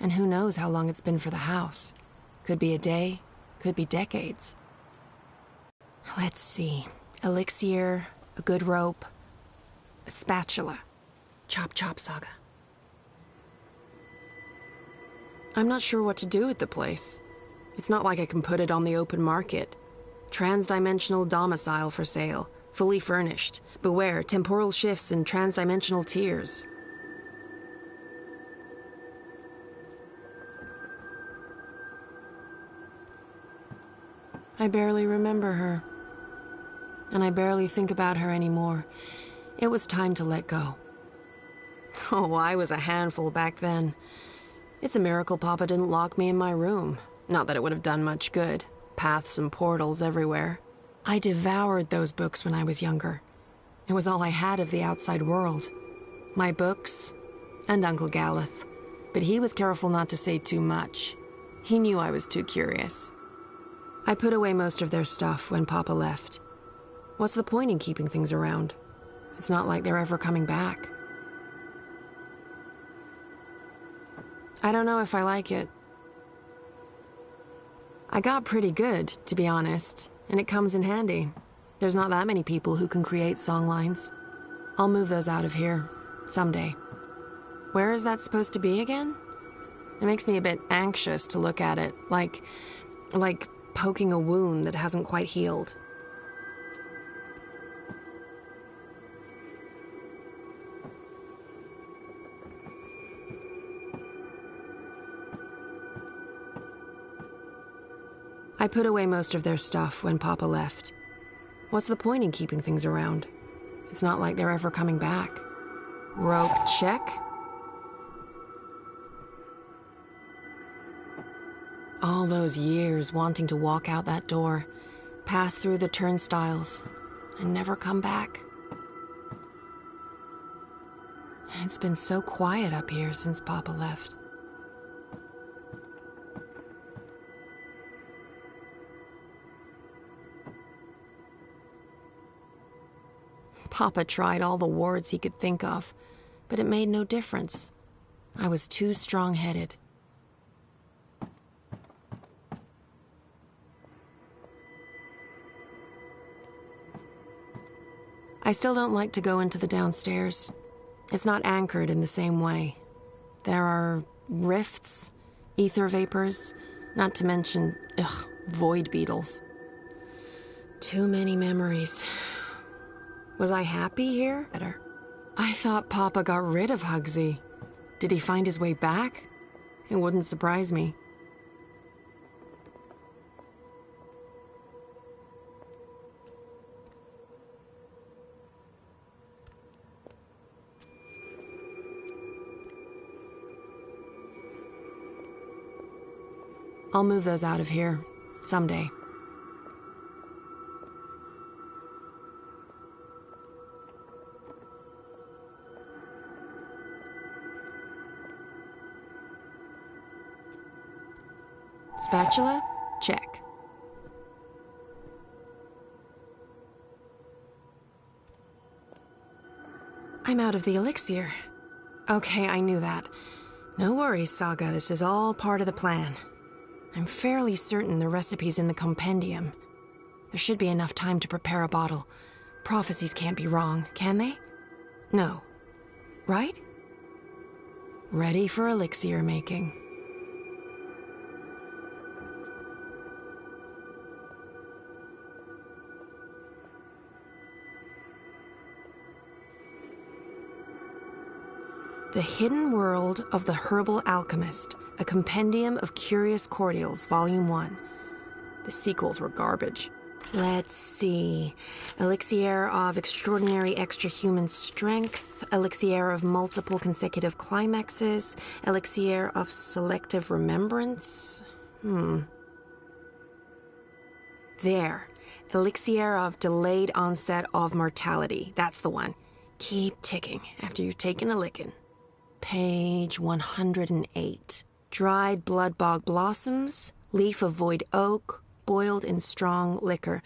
And who knows how long it's been for the house. Could be a day, could be decades. Let's see. Elixir, a good rope, a spatula. Chop chop, Saga. I'm not sure what to do with the place. It's not like I can put it on the open market. Transdimensional domicile for sale, fully furnished. Beware, temporal shifts and transdimensional tears. I barely remember her. And I barely think about her anymore. It was time to let go. Oh, I was a handful back then. It's a miracle Papa didn't lock me in my room. Not that it would have done much good. Paths and portals everywhere. I devoured those books when I was younger. It was all I had of the outside world. My books and Uncle Galeth. But he was careful not to say too much. He knew I was too curious. I put away most of their stuff when Papa left. What's the point in keeping things around? It's not like they're ever coming back. I don't know if I like it. I got pretty good, to be honest, and it comes in handy. There's not that many people who can create songlines. I'll move those out of here, someday. Where is that supposed to be again? It makes me a bit anxious to look at it, like poking a wound that hasn't quite healed. I put away most of their stuff when Papa left. What's the point in keeping things around? It's not like they're ever coming back. Rope check. All those years wanting to walk out that door, pass through the turnstiles, and never come back. It's been so quiet up here since Papa left. Papa tried all the wards he could think of, but it made no difference. I was too strong-headed. I still don't like to go into the downstairs. It's not anchored in the same way. There are rifts, ether vapors, not to mention, void beetles. Too many memories. Was I happy here? I thought Papa got rid of Hugsy. Did he find his way back? It wouldn't surprise me. I'll move those out of here, someday. Spatula? Check. I'm out of the elixir. Okay, I knew that. No worries, Saga, this is all part of the plan. I'm fairly certain the recipe's in the compendium. There should be enough time to prepare a bottle. Prophecies can't be wrong, can they? No. Right? Ready for elixir making. The Hidden World of the Herbal Alchemist, a compendium of curious cordials, Volume 1. The sequels were garbage. Let's see. Elixir of extraordinary extra-human strength, elixir of multiple consecutive climaxes, elixir of selective remembrance. There. Elixir of delayed onset of mortality. That's the one. Keep ticking after you've taken a licking. Page 108. Dried blood bog blossoms, leaf of void oak, boiled in strong liquor.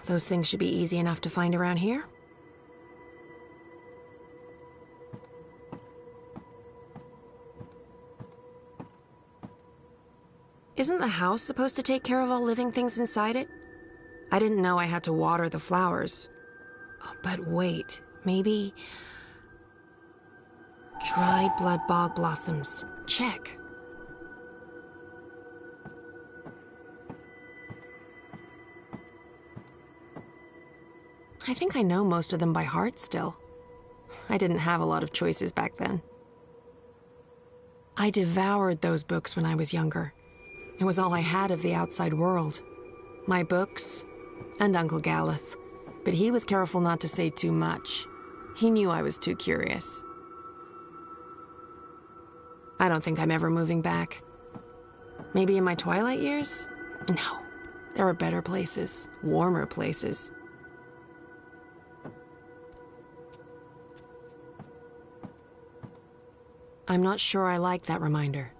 Those things should be easy enough to find around here. Isn't the house supposed to take care of all living things inside it? I didn't know I had to water the flowers. Oh, but wait, maybe... Dried blood bog blossoms. Check. I think I know most of them by heart still. I didn't have a lot of choices back then. I devoured those books when I was younger. It was all I had of the outside world. My books and Uncle Galeth. But he was careful not to say too much. He knew I was too curious. I don't think I'm ever moving back. Maybe in my twilight years? No. There are better places, warmer places. I'm not sure I like that reminder.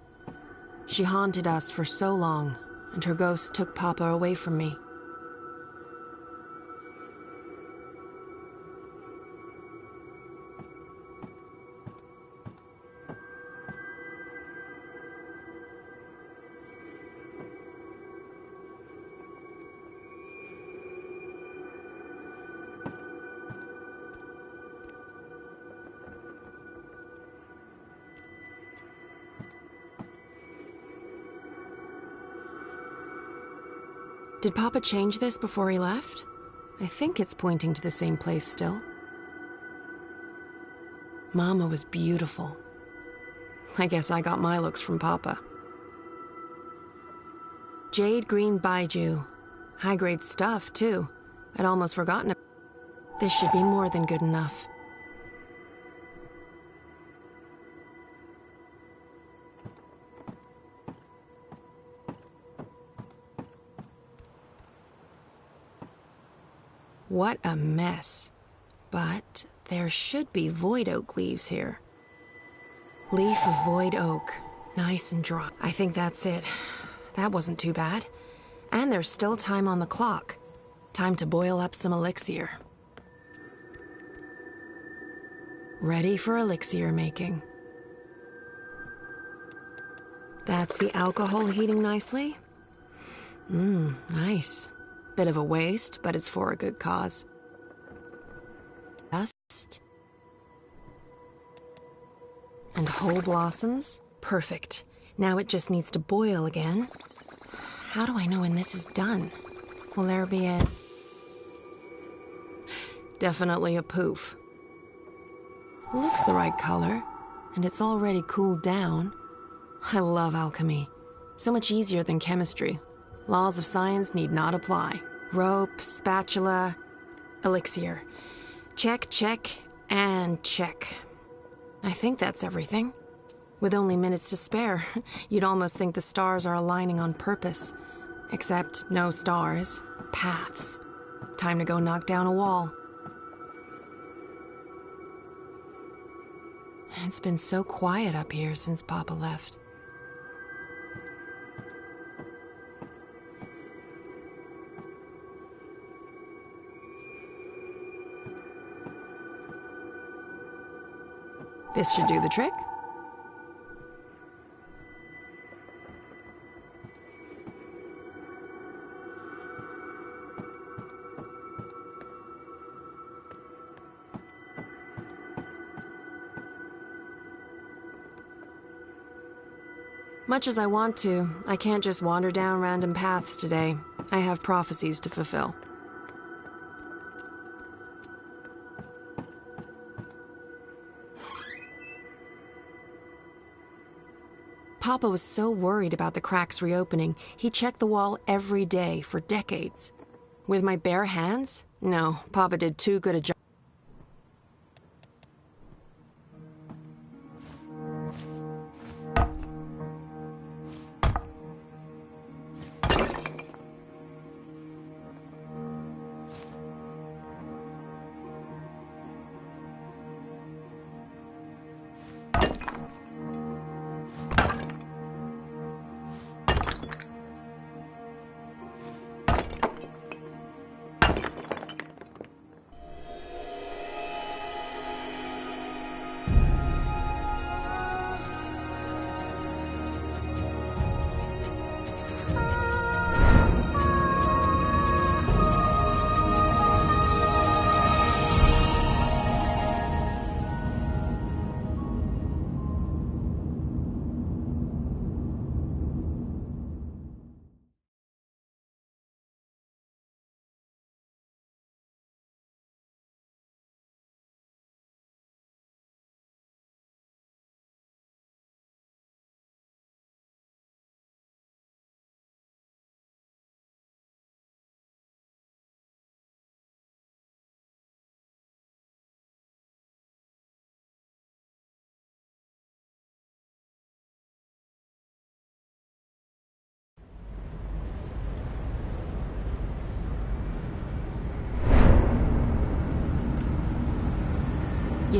She haunted us for so long, and her ghost took Papa away from me. Did Papa change this before he left? I think it's pointing to the same place still. Mama was beautiful. I guess I got my looks from Papa. Jade green Baiju. High-grade stuff, too. I'd almost forgotten it. This should be more than good enough. What a mess. But there should be void oak leaves here. Leaf of void oak. Nice and dry. I think that's it. That wasn't too bad. And there's still time on the clock. Time to boil up some elixir. Ready for elixir making. That's the alcohol heating nicely. Nice. Bit of a waste, but it's for a good cause. Dust. And whole blossoms. Perfect. Now it just needs to boil again. How do I know when this is done? Will there be a... Definitely a poof. Looks the right color, and it's already cooled down. I love alchemy. So much easier than chemistry. Laws of science need not apply. Rope, spatula, elixir. Check, check, and check. I think that's everything. With only minutes to spare, you'd almost think the stars are aligning on purpose. Except no stars, paths. Time to go knock down a wall. It's been so quiet up here since Papa left. This should do the trick. Much as I want to, I can't just wander down random paths today. I have prophecies to fulfill. Papa was so worried about the cracks reopening, he checked the wall every day for decades. With my bare hands? No, Papa did too good a job.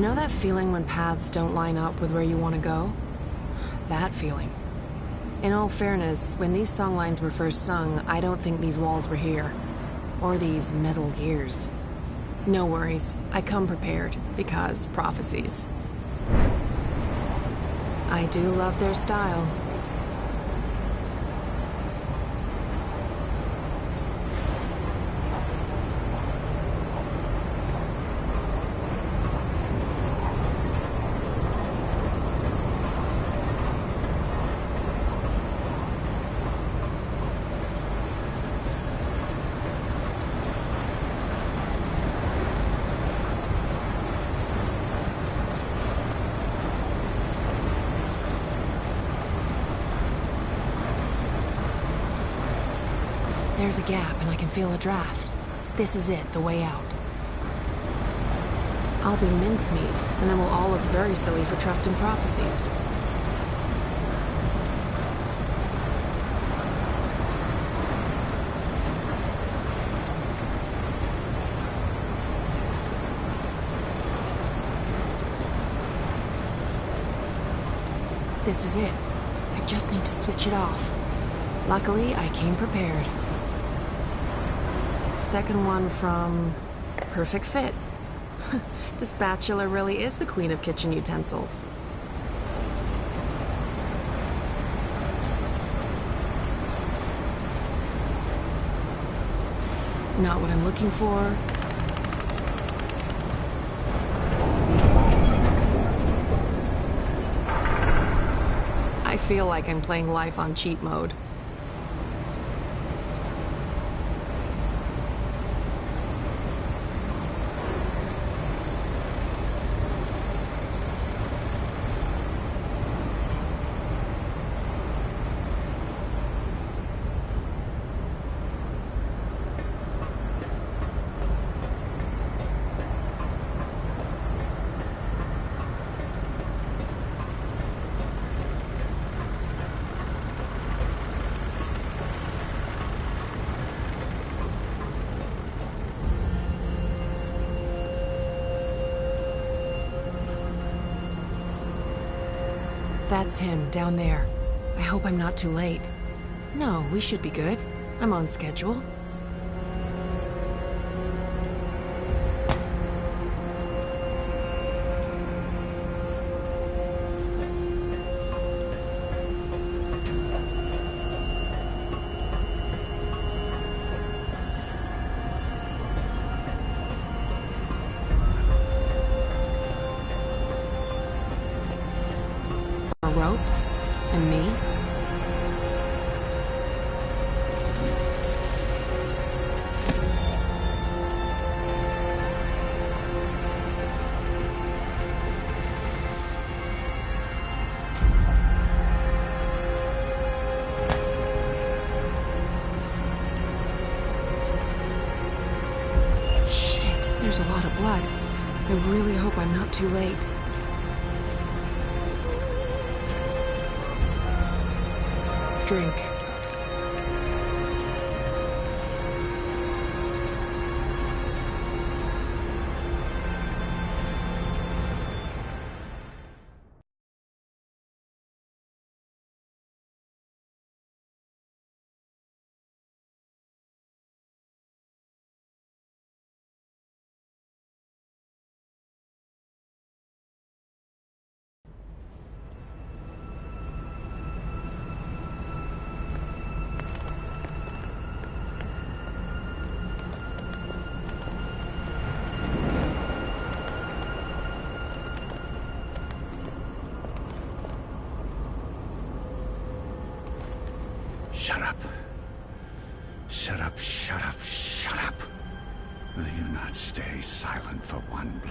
know that feeling when paths don't line up with where you want to go? That feeling. In all fairness, when these songlines were first sung, I don't think these walls were here. Or these metal gears. No worries, I come prepared, because prophecies. I do love their style. There's a gap, and I can feel a draft. This is it, the way out. I'll be mincemeat, and then we'll all look very silly for trusting prophecies. This is it. I just need to switch it off. Luckily, I came prepared. Second one from Perfect Fit. The spatula really is the queen of kitchen utensils. Not what I'm looking for. I feel like I'm playing life on cheat mode. That's him, down there. I hope I'm not too late. No, we should be good. I'm on schedule. Rope? And me? Shit, there's a lot of blood. I really hope I'm not too late. Drink. Shut up. Shut up, shut up, shut up. Will you not stay silent for one bl—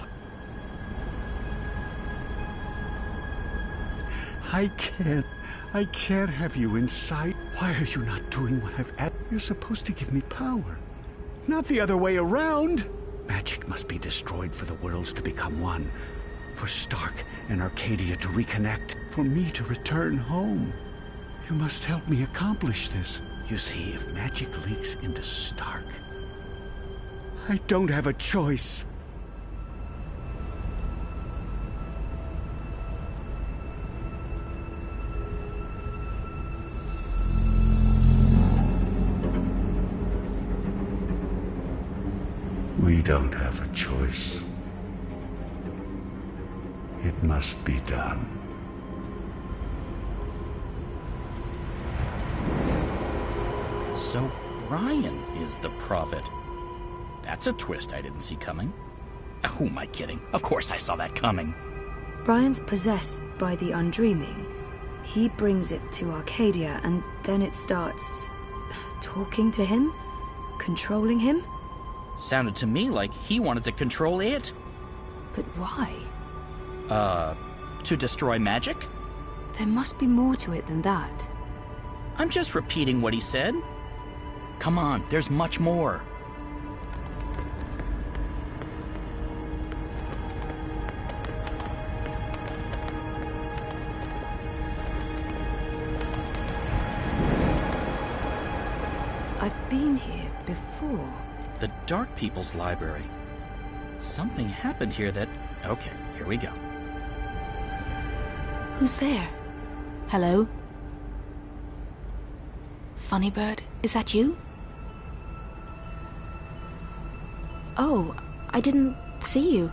I can't have you inside. Why are you not doing what I've asked? You're supposed to give me power, not the other way around. Magic must be destroyed for the worlds to become one, for Stark and Arcadia to reconnect, for me to return home. You must help me accomplish this. You see, if magic leaks into Stark, I don't have a choice. don't have a choice. It must be done. So Brian is the prophet. That's a twist I didn't see coming. Who am I kidding? Of course I saw that coming. Brian's possessed by the undreaming. He brings it to Arcadia, and then it starts talking to him? Controlling him? Sounded to me like he wanted to control it. But why? To destroy magic? There must be more to it than that. I'm just repeating what he said. Come on, there's much more. I've been here before. The Dark People's Library. Something happened here that... Okay, here we go. Who's there? Hello? Funnybird, is that you? Oh, I didn't see you.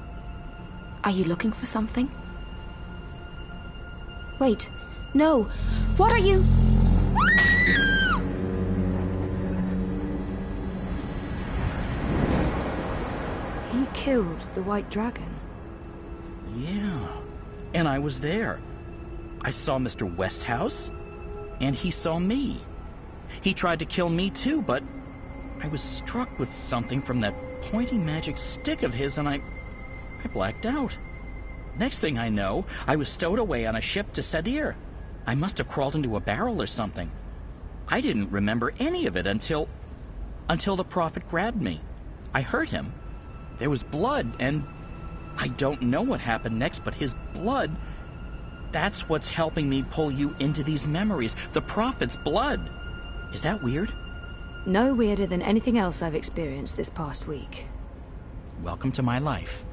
Are you looking for something? Wait, no. What are you? He killed the White Dragon. Yeah, and I was there. I saw Mr. Westhouse, and he saw me. He tried to kill me too, but I was struck with something from that pointy magic stick of his, and I blacked out. Next thing I know, I was stowed away on a ship to Sadir. I must have crawled into a barrel or something. I didn't remember any of it until the prophet grabbed me. I hurt him. There was blood, and I don't know what happened next, but his blood, that's what's helping me pull you into these memories. The prophet's blood. Is that weird? No weirder than anything else I've experienced this past week. Welcome to my life.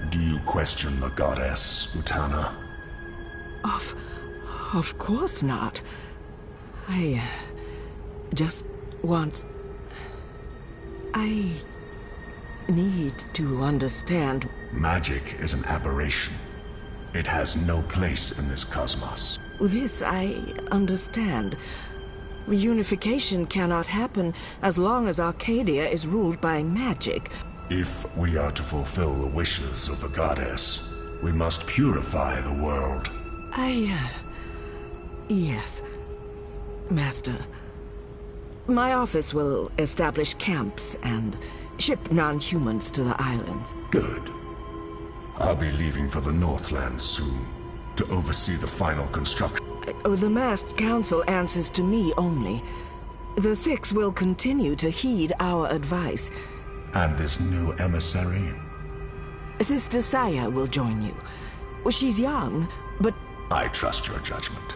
Do you question the goddess, Utana? Of course not. I just want... I need to understand. Magic is an aberration. It has no place in this cosmos. This I understand. Reunification cannot happen as long as Arcadia is ruled by magic. If we are to fulfill the wishes of the goddess, we must purify the world. Yes, Master. My office will establish camps and ship non-humans to the islands. Good. I'll be leaving for the Northlands soon, to oversee the final construction. The masked council answers to me only. The Six will continue to heed our advice. And this new emissary? Sister Saya will join you. She's young, but... I trust your judgment.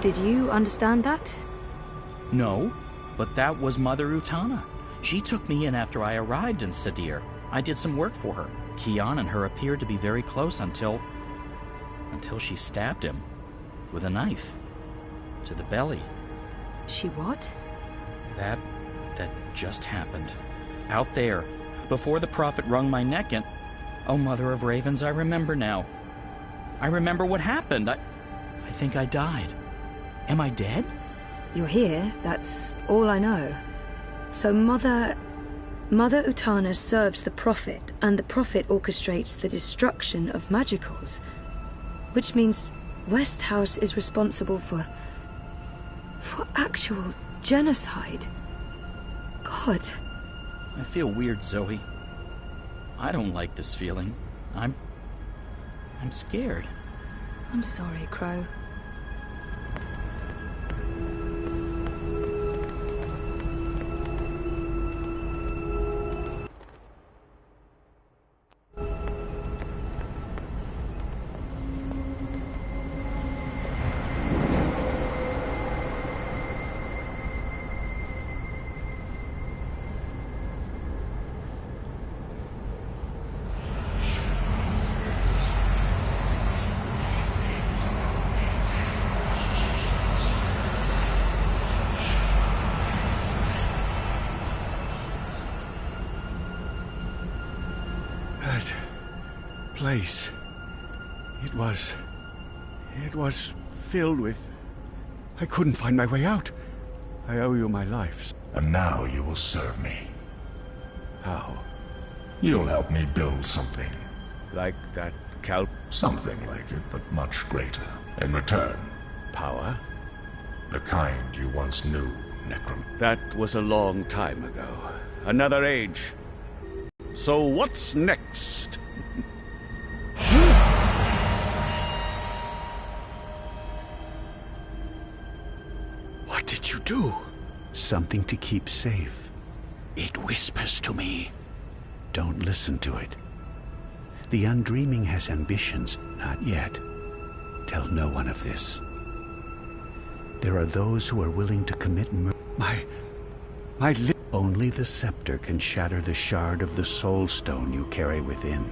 Did you understand that? No, but that was Mother Utana. She took me in after I arrived in Sadir. I did some work for her. Kian and her appeared to be very close until she stabbed him with a knife to the belly. She what? That just happened. Out there, before the prophet wrung my neck, and... Oh, Mother of Ravens, I remember now. I remember what happened. I think I died. Am I dead? You're here, that's all I know. So Mother Utana serves the prophet, and the prophet orchestrates the destruction of magicals. Which means Westhouse is responsible for actual genocide. God. I feel weird, Zoe. I don't like this feeling. I'm scared. I'm sorry, Crow. place. It was filled with... I couldn't find my way out. I owe you my life. And now you will serve me. How? You'll help me build something. Like that calp? Something like it, but much greater. In return, Power? the kind you once knew, Necrom. That was a long time ago. Another age. So what's next? What did you do? Something to keep safe. It whispers to me. Don't listen to it. The Undreaming has ambitions. Not yet. Tell no one of this. There are those who are willing to commit murder. Only the scepter can shatter the shard of the soul stone you carry within.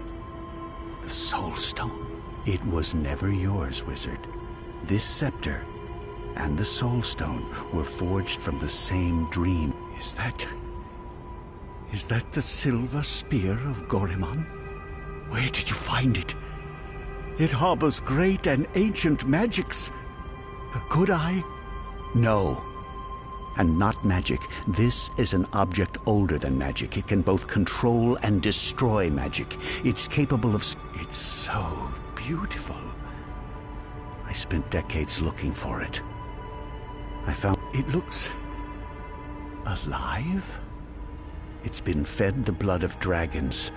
The soul stone? It was never yours, wizard. This scepter and the soul stone were forged from the same dream. Is that the silver spear of Gorimon? Where did you find it? It harbors great and ancient magics. Could I? No. And not magic. This is an object older than magic. It can both control and destroy magic. It's capable of... It's so beautiful. I spent decades looking for it. I found... It looks... alive? It's been fed the blood of dragons.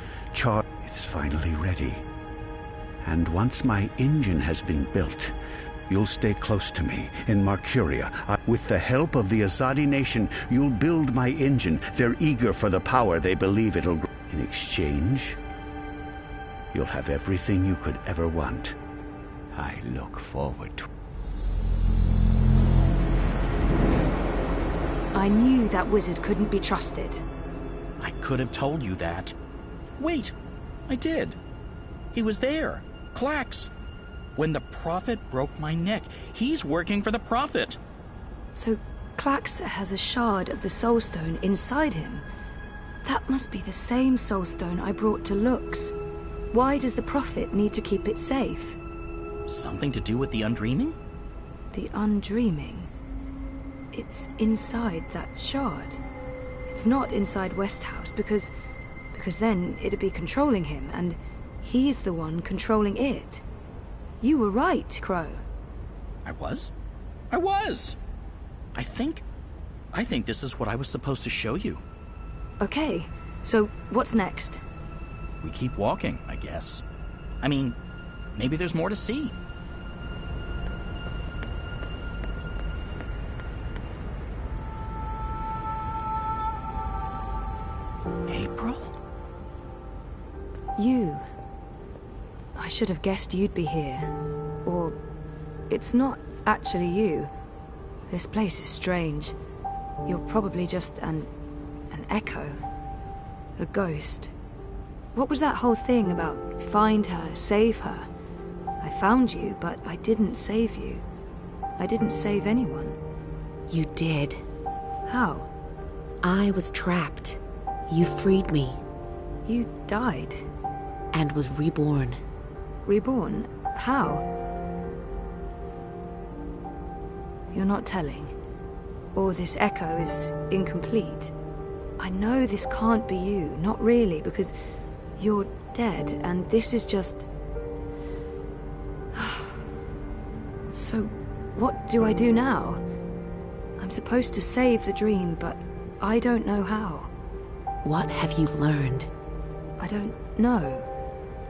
It's finally ready. And once my engine has been built, you'll stay close to me in Marcuria. With the help of the Azadi nation, you'll build my engine. They're eager for the power they believe it'll... In exchange, you'll have everything you could ever want. I look forward to... I knew that wizard couldn't be trusted. I could have told you that. Wait, I did. He was there. Clax. When the Prophet broke my neck, he's working for the Prophet. So Clax has a shard of the Soul Stone inside him. That must be the same Soul Stone I brought to Lux. Why does the Prophet need to keep it safe? Something to do with the Undreaming? The Undreaming? It's inside that shard. It's not inside Westhouse because then it'd be controlling him, and he's the one controlling it. You were right, Crow. I was? I think this is what I was supposed to show you. Okay, so what's next? We keep walking, I guess. I mean, maybe there's more to see. April? You. I should have guessed you'd be here. Or... it's not actually you. This place is strange. You're probably just an echo. A ghost. What was that whole thing about find her, save her? I found you, but I didn't save you. I didn't save anyone. You did. How? I was trapped. You freed me. You died. And was reborn. Reborn? How? You're not telling. Or this echo is incomplete. I know this can't be you, not really, because you're dead, and this is just... So, what do I do now? I'm supposed to save the dream, but I don't know how. What have you learned? I don't know.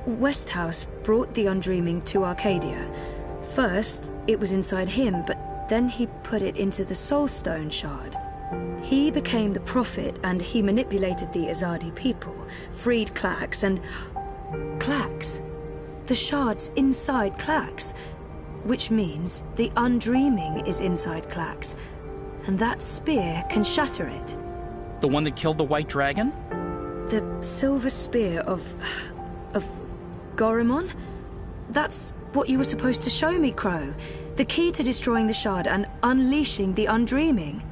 Westhouse brought the Undreaming to Arcadia. First, it was inside him, but then he put it into the Soul Stone shard. He became the Prophet, and he manipulated the Azadi people, freed Clax, and... Clax? The shard's inside Clax, which means the Undreaming is inside Clax, and that spear can shatter it. The one that killed the White Dragon? The silver spear of Gorimon? That's what you were supposed to show me, Crow. The key to destroying the shard and unleashing the Undreaming.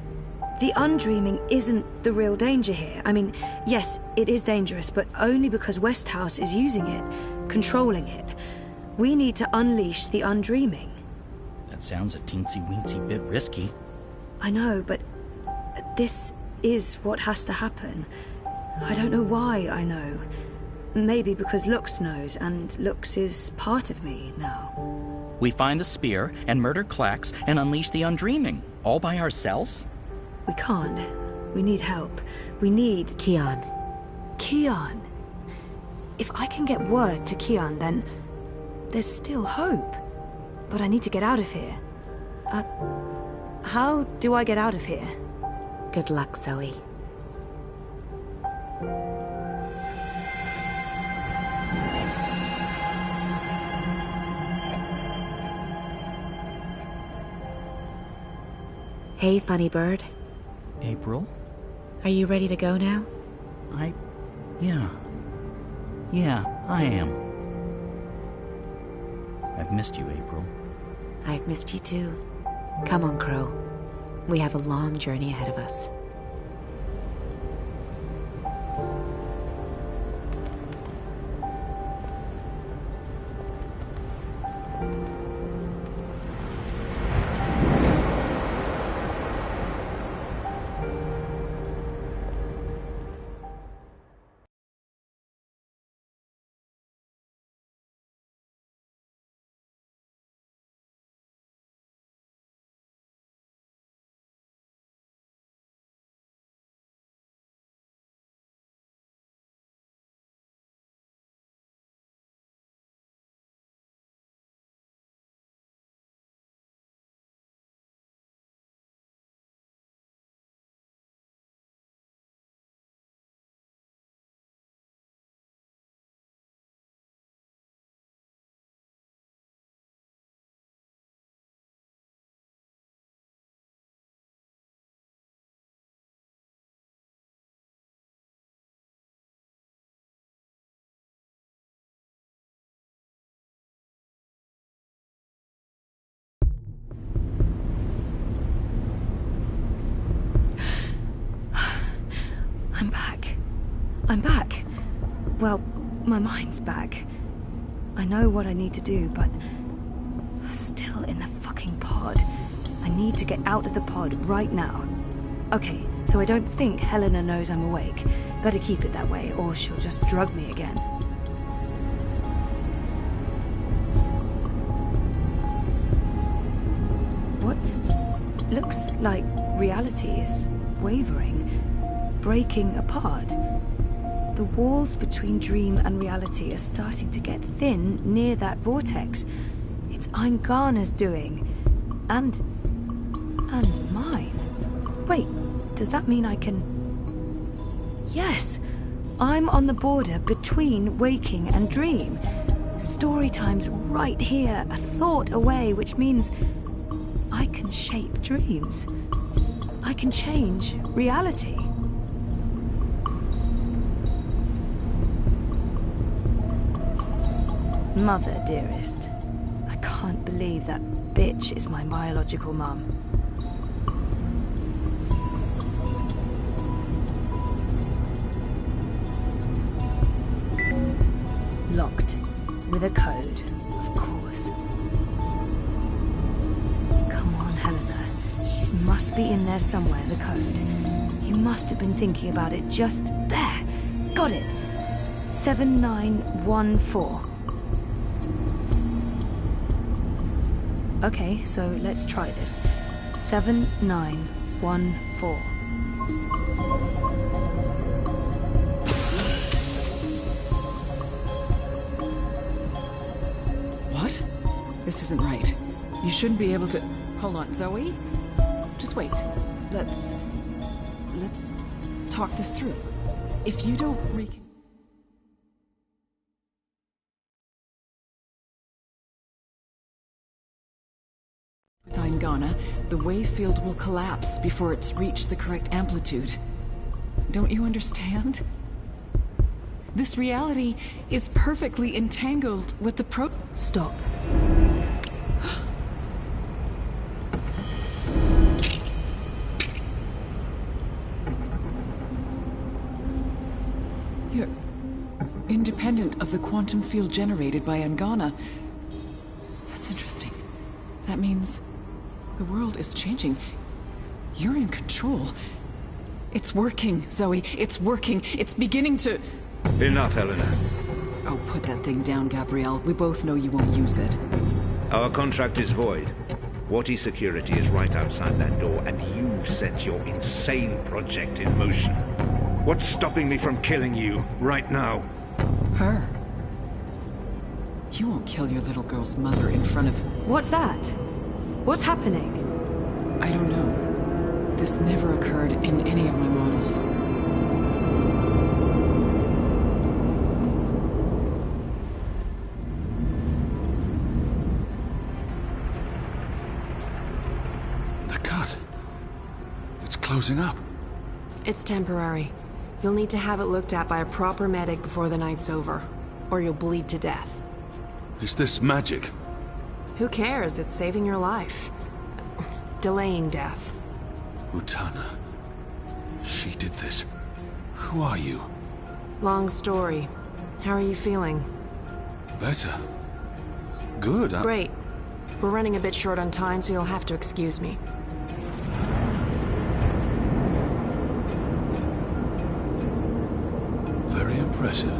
The undreaming isn't the real danger here. I mean, yes, it is dangerous, but only because Westhouse is using it, controlling it. We need to unleash the undreaming. That sounds a teensy-weensy bit risky. I know, but this is what has to happen. I don't know why I know. Maybe because Lux knows, and Lux is part of me now. We find the spear and murder Klax and unleash the undreaming, all by ourselves? We can't. We need help. We need... Kian. Kian. If I can get word to Kian, then there's still hope. But I need to get out of here. How do I get out of here? Good luck, Zoe. Hey, funny bird. April? Are you ready to go now? Yeah, I am. I've missed you, April. I've missed you too. Come on, Crow. We have a long journey ahead of us. I'm back. Well, my mind's back. I know what I need to do, but I'm still in the fucking pod. I need to get out of the pod right now. Okay, so I don't think Helena knows I'm awake. Better keep it that way, or she'll just drug me again. Looks like reality is wavering, breaking apart. The walls between dream and reality are starting to get thin near that vortex. It's Eingana's doing. And mine. Wait, does that mean I can... Yes! I'm on the border between waking and dream. Story time's right here, a thought away, which means I can shape dreams. I can change reality. Mother, dearest. I can't believe that bitch is my biological mum. Locked. With a code, of course. Come on, Helena. It must be in there somewhere, the code. You must have been thinking about it just there. Got it. 7914. Okay, so let's try this. 7914. What? This isn't right. You shouldn't be able to... Hold on, Zoe? Just wait. Let's talk this through. If you don't with Eingana, the wave field will collapse before it's reached the correct amplitude. Don't you understand? This reality is perfectly entangled with the Stop. independent of the quantum field generated by Angana. That's interesting. That means the world is changing. You're in control. It's working, Zoe. It's working. It's beginning to... Enough, Eleanor. Oh, put that thing down, Gabrielle. We both know you won't use it. Our contract is void. Wati security is right outside that door, and you've set your insane project in motion. What's stopping me from killing you, right now? Her? You won't kill your little girl's mother in front of... What's that? What's happening? I don't know. This never occurred in any of my models. The cut. It's closing up. It's temporary. You'll need to have it looked at by a proper medic before the night's over, or you'll bleed to death. Is this magic? Who cares? It's saving your life. Delaying death. Utana. She did this. Who are you? Long story. How are you feeling? Better. Good. Great. We're running a bit short on time, so you'll have to excuse me. Very impressive.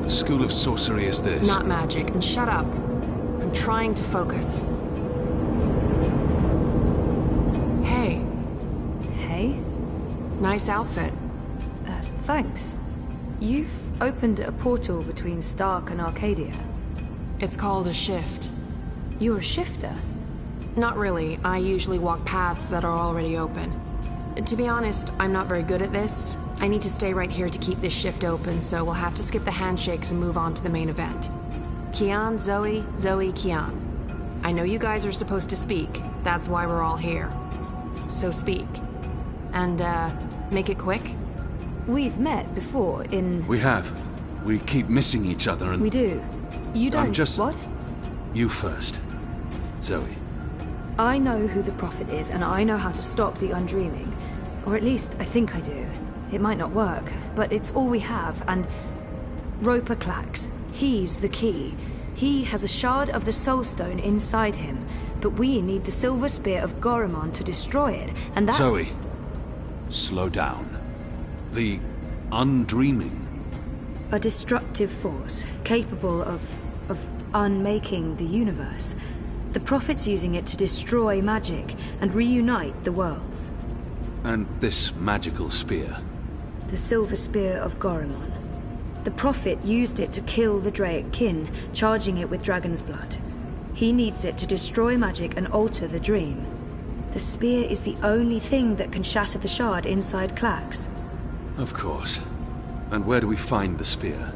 What school of sorcery is this? Not magic, and shut up. I'm trying to focus. Hey. Hey? Nice outfit. Thanks. You've opened a portal between Stark and Arcadia. It's called a shift. You're a shifter? Not really. I usually walk paths that are already open. To be honest, I'm not very good at this. I need to stay right here to keep this shift open, so we'll have to skip the handshakes and move on to the main event. Kian, Zoe, Zoe, Kian. I know you guys are supposed to speak. That's why we're all here. So speak. And, make it quick? We've met before in... We have. We keep missing each other and... We do. You don't... I'm just... What? You first. Zoe. I know who the Prophet is, and I know how to stop the Undreaming. Or at least, I think I do. It might not work, but it's all we have, and... Roper Clax. He's the key. He has a shard of the Soul Stone inside him, but we need the Silver Spear of Gorimon to destroy it, and that's... Zoe. Slow down. The Undreaming. A destructive force, capable of unmaking the universe. The Prophet's using it to destroy magic and reunite the worlds. And this magical spear. The Silver Spear of Gorimon. The Prophet used it to kill the Draic kin, charging it with dragon's blood. He needs it to destroy magic and alter the dream. The spear is the only thing that can shatter the shard inside Clax. Of course. And where do we find the spear?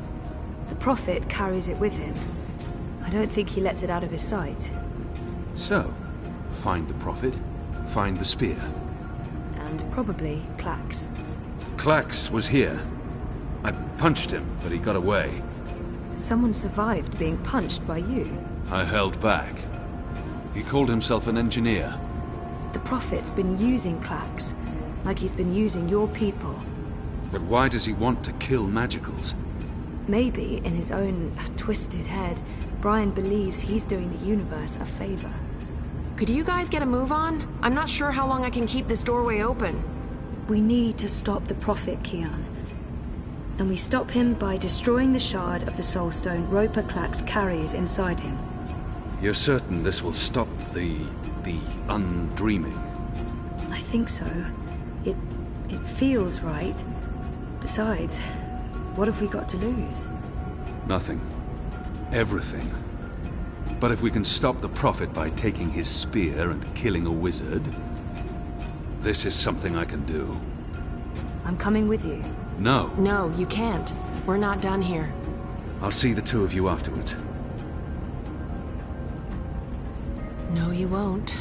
The Prophet carries it with him. I don't think he lets it out of his sight. So, find the Prophet, find the spear. And probably Clax. Clax was here. I punched him, but he got away. Someone survived being punched by you. I held back. He called himself an engineer. The Prophet's been using Clax, like he's been using your people. But why does he want to kill magicals? Maybe, in his own twisted head, Brian believes he's doing the universe a favor. Could you guys get a move on? I'm not sure how long I can keep this doorway open. We need to stop the Prophet, Kian. And we stop him by destroying the shard of the Soul Stone Roper Clax carries inside him. You're certain this will stop the Undreaming? I think so. It feels right. Besides, what have we got to lose? Nothing. Everything. But if we can stop the Prophet by taking his spear and killing a wizard, this is something I can do. I'm coming with you. No. No, you can't. We're not done here. I'll see the two of you afterwards. No, you won't.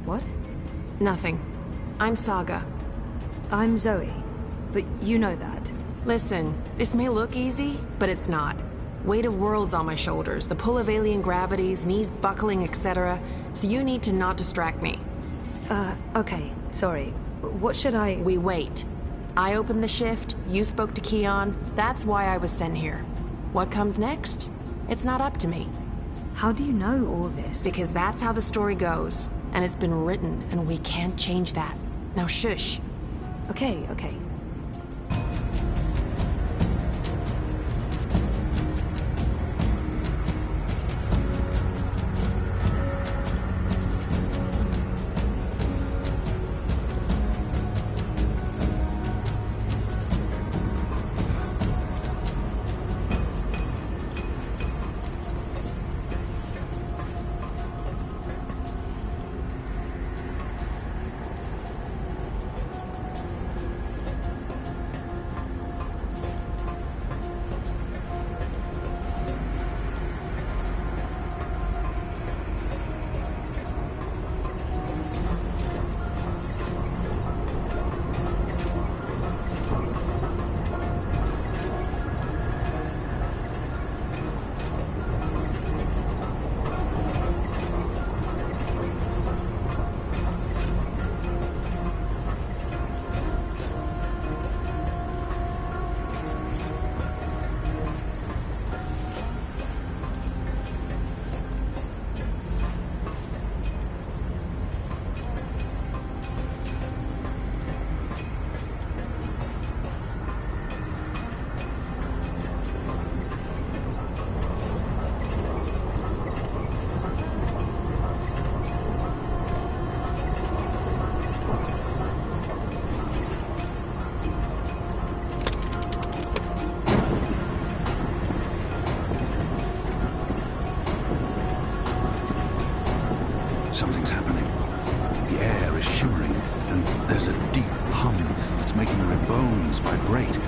What? Nothing. I'm Saga. I'm Zoe. But you know that. Listen, this may look easy, but it's not. Weight of worlds on my shoulders, the pull of alien gravities, knees buckling, etc. So you need to not distract me. Okay. Sorry. What should I... We wait. I opened the shift, you spoke to Kian. That's why I was sent here. What comes next? It's not up to me. How do you know all this? Because that's how the story goes. And it's been written, and we can't change that. Now shush. Okay, okay. Something's happening. The air is shimmering, and there's a deep hum that's making my bones vibrate.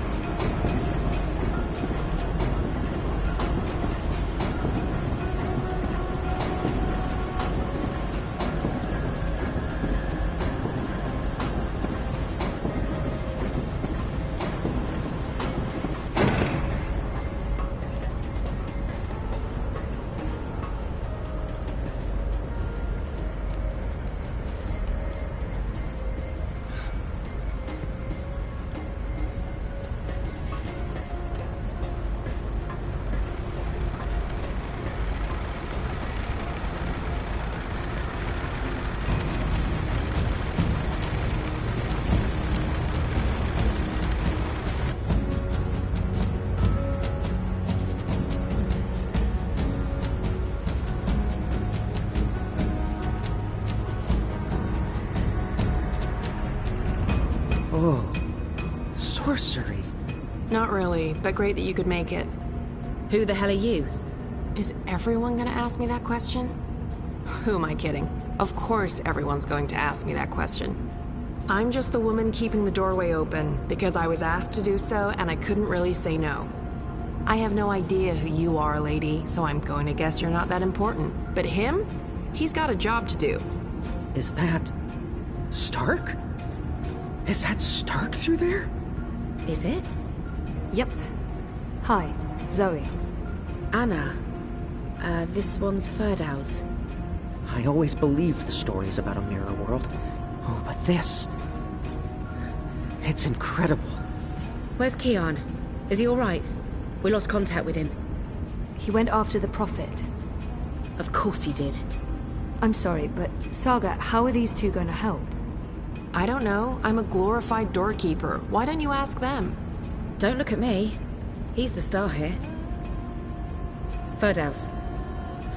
Oh, sorcery. Not really, but great that you could make it. Who the hell are you? Is everyone gonna ask me that question? Who am I kidding? Of course everyone's going to ask me that question. I'm just the woman keeping the doorway open because I was asked to do so and I couldn't really say no. I have no idea who you are, lady, so I'm going to guess you're not that important. But him? He's got a job to do. Is that Stark? Is that Stark through there? Is it? Yep. Hi, Zoe. Anna. This one's Ferdow's. I always believed the stories about a mirror world. Oh, but this... it's incredible. Where's Keon? Is he alright? We lost contact with him. He went after the Prophet. Of course he did. I'm sorry, but Saga, how are these two going to help? I don't know. I'm a glorified doorkeeper. Why don't you ask them? Don't look at me. He's the star here. Ferdow's.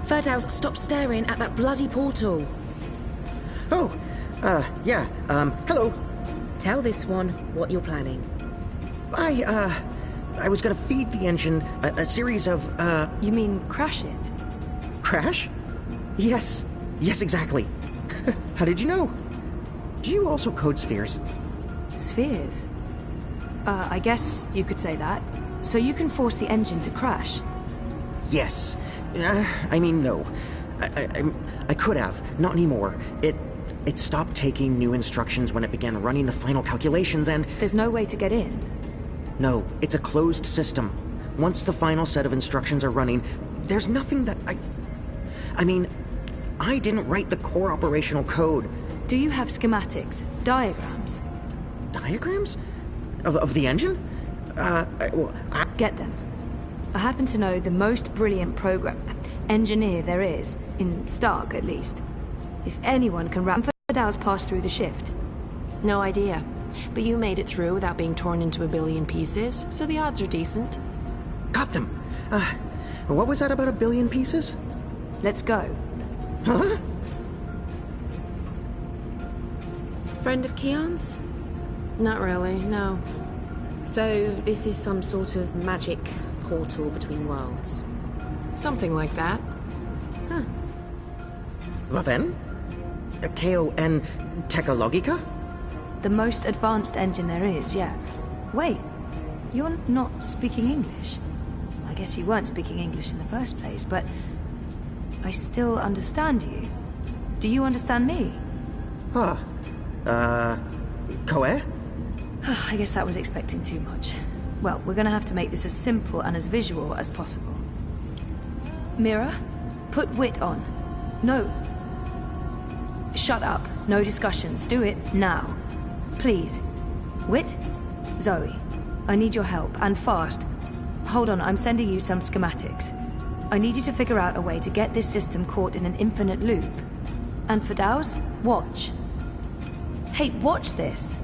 Ferdow's, stop staring at that bloody portal. Oh, yeah, hello. Tell this one what you're planning. I was gonna feed the engine a series of, You mean crash it? Crash? Yes, exactly. How did you know? Do you also code spheres? Spheres? I guess you could say that. So you can force the engine to crash? Yes. I mean, no. I could have. Not anymore. It stopped taking new instructions when it began running the final calculations and... There's no way to get in? No, it's a closed system. Once the final set of instructions are running, there's nothing that I mean, I didn't write the core operational code. Do you have schematics? Diagrams? Diagrams? Of the engine? Get them. I happen to know the most brilliant engineer there is, in Stark at least. If anyone can ram Fadal's pass through the shift. No idea. But you made it through without being torn into a billion pieces, so the odds are decent. Got them! What was that about a billion pieces? Let's go. Huh? Friend of Keon's? Not really, no. So this is some sort of magic portal between worlds? Something like that. Huh. Vaven? K-O-N Technologica? The most advanced engine there is, yeah. Wait, you're not speaking English? I guess you weren't speaking English in the first place, but I still understand you. Do you understand me? Huh. Koe? I guess that was expecting too much. Well, we're gonna have to make this as simple and as visual as possible. Mira, put Wit on. No. Shut up. No discussions. Do it now. Please. Wit? Zoe. I need your help, and fast. Hold on, I'm sending you some schematics. I need you to figure out a way to get this system caught in an infinite loop. And for Daos, watch. Hey, watch this.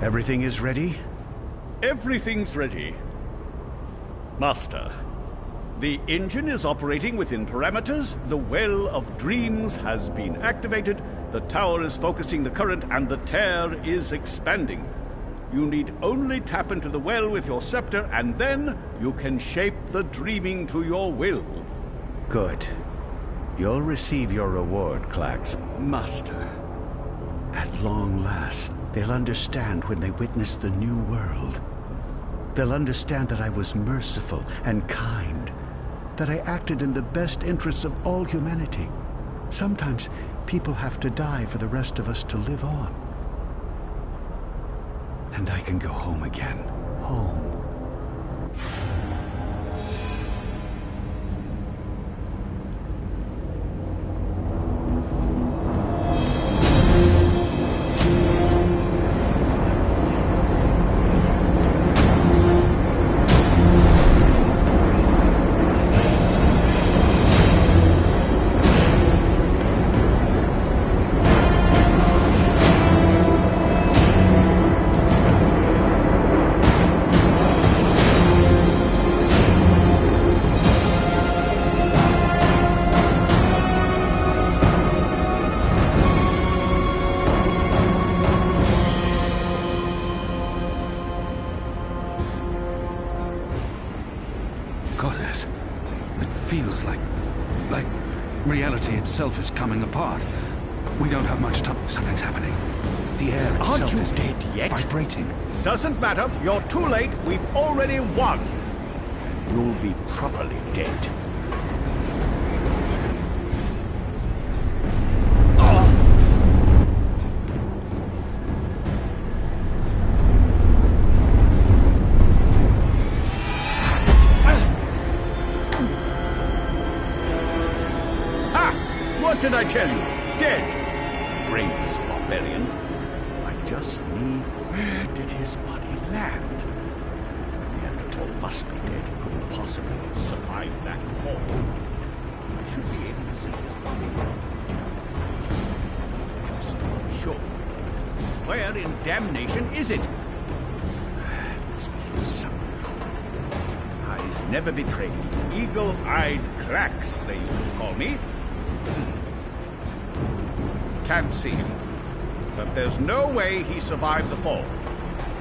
Everything is ready? Everything's ready. Master, the engine is operating within parameters, the Well of Dreams has been activated, the tower is focusing the current, and the tear is expanding. You need only tap into the well with your scepter, and then you can shape the dreaming to your will. Good. You'll receive your reward, Klax. Master. At long last, they'll understand when they witness the new world. They'll understand that I was merciful and kind, that I acted in the best interests of all humanity. Sometimes people have to die for the rest of us to live on. And I can go home again. Home. Reality itself is coming apart. We don't have much time. Something's happening. The air itself Aren't you is dead yet? vibrating. Doesn't matter. You're too late. We've already won. And you'll be properly dead. What did I tell you? Dead! Brainless barbarian. I just need... Where did his body land? The Neanderthal must be dead. He couldn't possibly have survived that fall. I should be able to see his body from... Absolutely sure. Where in damnation is it? Must be somewhere. Eyes never betrayed. Eagle-eyed Klax, they used to call me. Can't see him. But there's no way he survived the fall.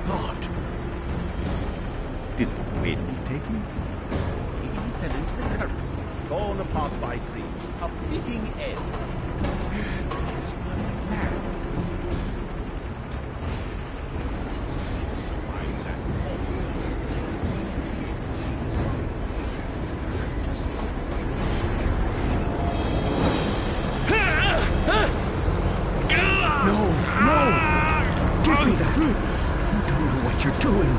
Lord. Did the wind take him? Maybe he fell into the current, torn apart by dreams. A fitting end. Where did his body land? Must be possible to survive that fall. See his body. Just No! Give me doing?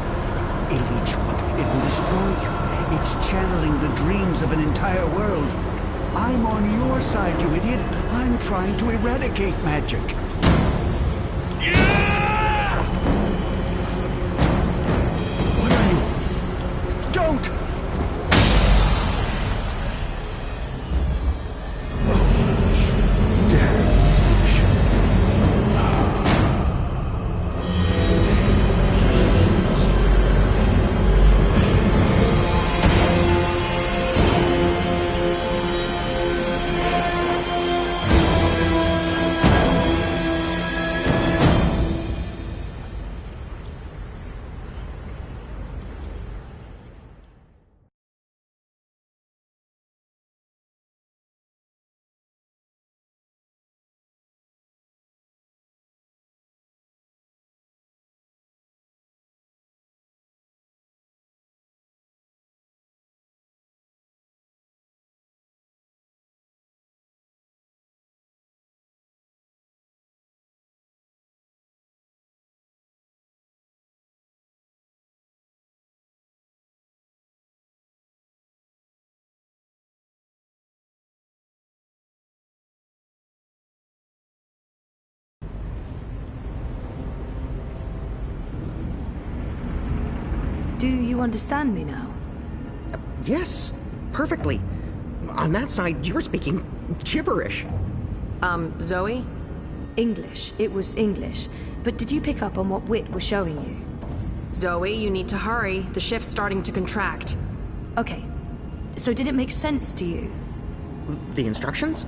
It'll eat you up. It will destroy you. It's channeling the dreams of an entire world. I'm on your side, you idiot. I'm trying to eradicate magic. What are you? Don't! Do you understand me now? Yes, perfectly. On that side, you're speaking gibberish. Zoe? English. It was English. But did you pick up on what Wit was showing you? Zoe, you need to hurry. The shift's starting to contract. Okay. So did it make sense to you? The instructions?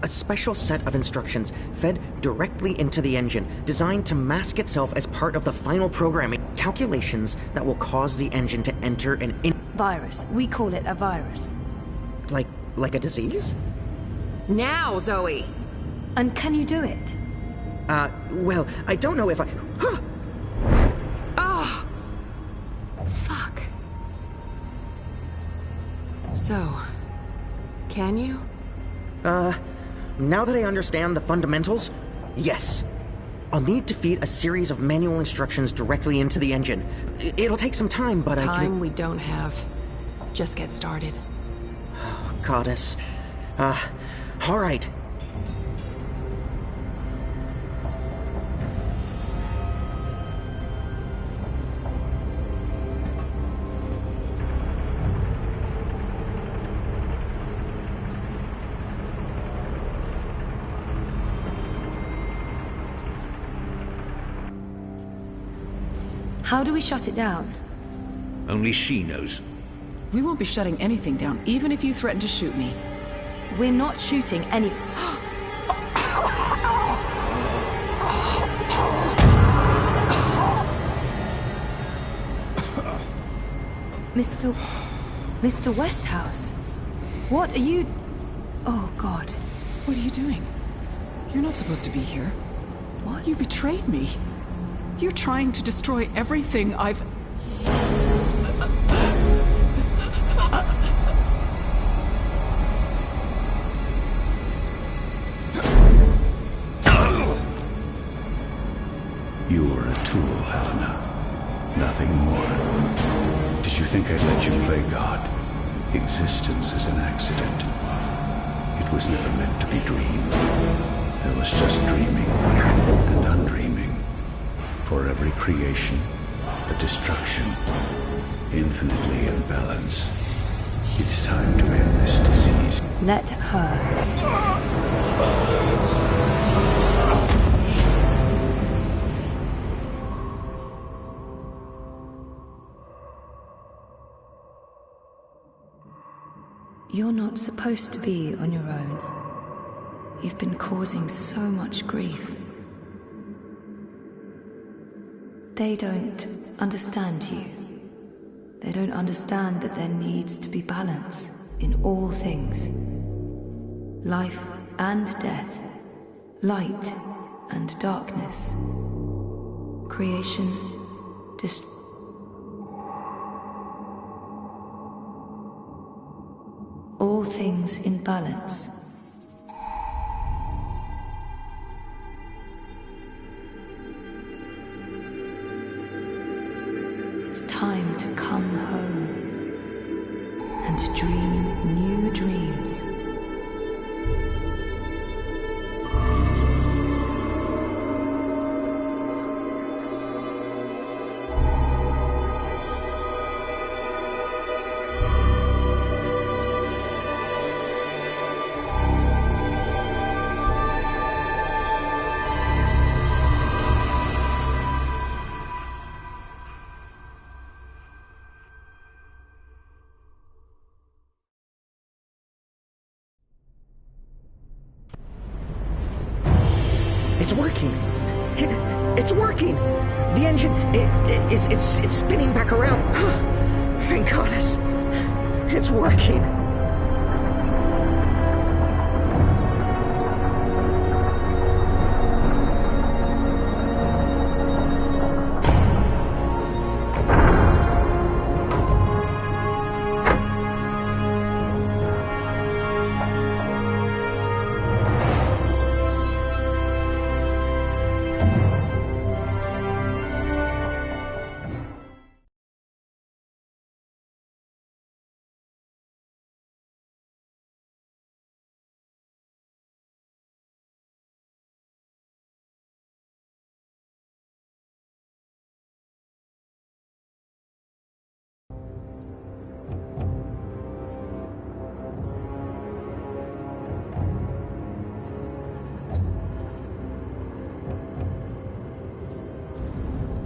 A special set of instructions fed directly into the engine, designed to mask itself as part of the final programming. Calculations that will cause the engine to enter an virus. We call it a virus. Like a disease? Now, Zoe! And can you do it? Well, I don't know if I... Huh! Oh! Fuck. So, can you? Now that I understand the fundamentals, yes. I'll need to feed a series of manual instructions directly into the engine. It'll take some time, but I can... Time we don't have. Just get started. Oh, Goddess. All right. How do we shut it down? Only she knows. We won't be shutting anything down, even if you threaten to shoot me. We're not shooting any... Mr. Westhouse? What are you... Oh, God. What are you doing? You're not supposed to be here. What? You betrayed me. You're trying to destroy everything I've... You were a tool, Helena. Nothing more. Did you think I'd let you play God? Existence is an accident. It was never meant to be dreamed. There was just dreaming and undreaming. For every creation, a destruction, infinitely in balance. It's time to end this disease. Let her. You're not supposed to be on your own. You've been causing so much grief. They don't understand you. They don't understand that there needs to be balance in all things. Life and death, light and darkness, creation, all things in balance. to dream new dreams. It's working! It's working! The engine, it's spinning back around. Thank goddess. It's working.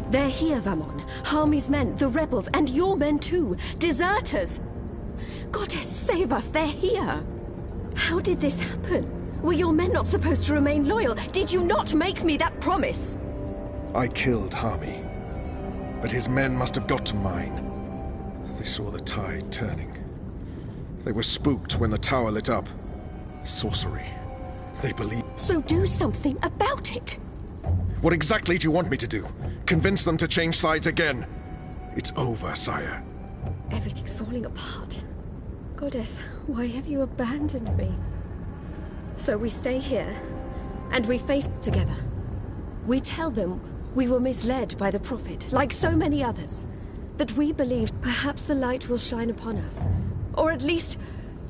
They're here, Vamon. Harmy's men, the rebels, and your men too. Deserters! Goddess, save us, they're here! How did this happen? Were your men not supposed to remain loyal? Did you not make me that promise? I killed Harmy, but his men must have got to mine. They saw the tide turning. They were spooked when the tower lit up. Sorcery. They believe... So do something about it! What exactly do you want me to do? Convince them to change sides again? It's over, sire. Everything's falling apart. Goddess, why have you abandoned me? So we stay here, and we face together. We tell them we were misled by the Prophet, like so many others. That we believed perhaps the light will shine upon us. Or at least,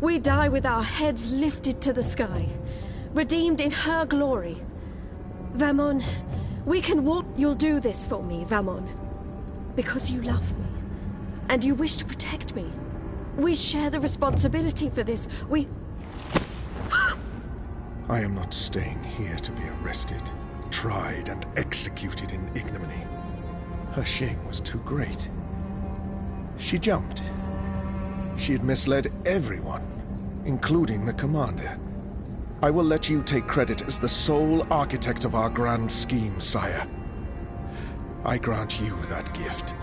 we die with our heads lifted to the sky, redeemed in her glory. Vamon, we can walk. You'll do this for me, Vamon. Because you love me, and you wish to protect me. We share the responsibility for this. I am not staying here to be arrested, tried, and executed in ignominy. Her shame was too great. She jumped. She had misled everyone, including the commander. I will let you take credit as the sole architect of our grand scheme, sire. I grant you that gift.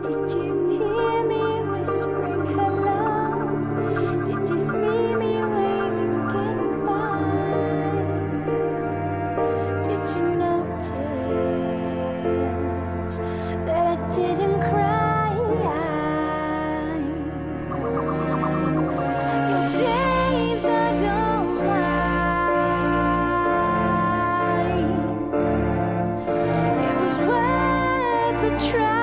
Did you hear me whispering hello? Did you see me waving goodbye? Did you notice that I didn't cry? Your days I don't mind. It was worth the try.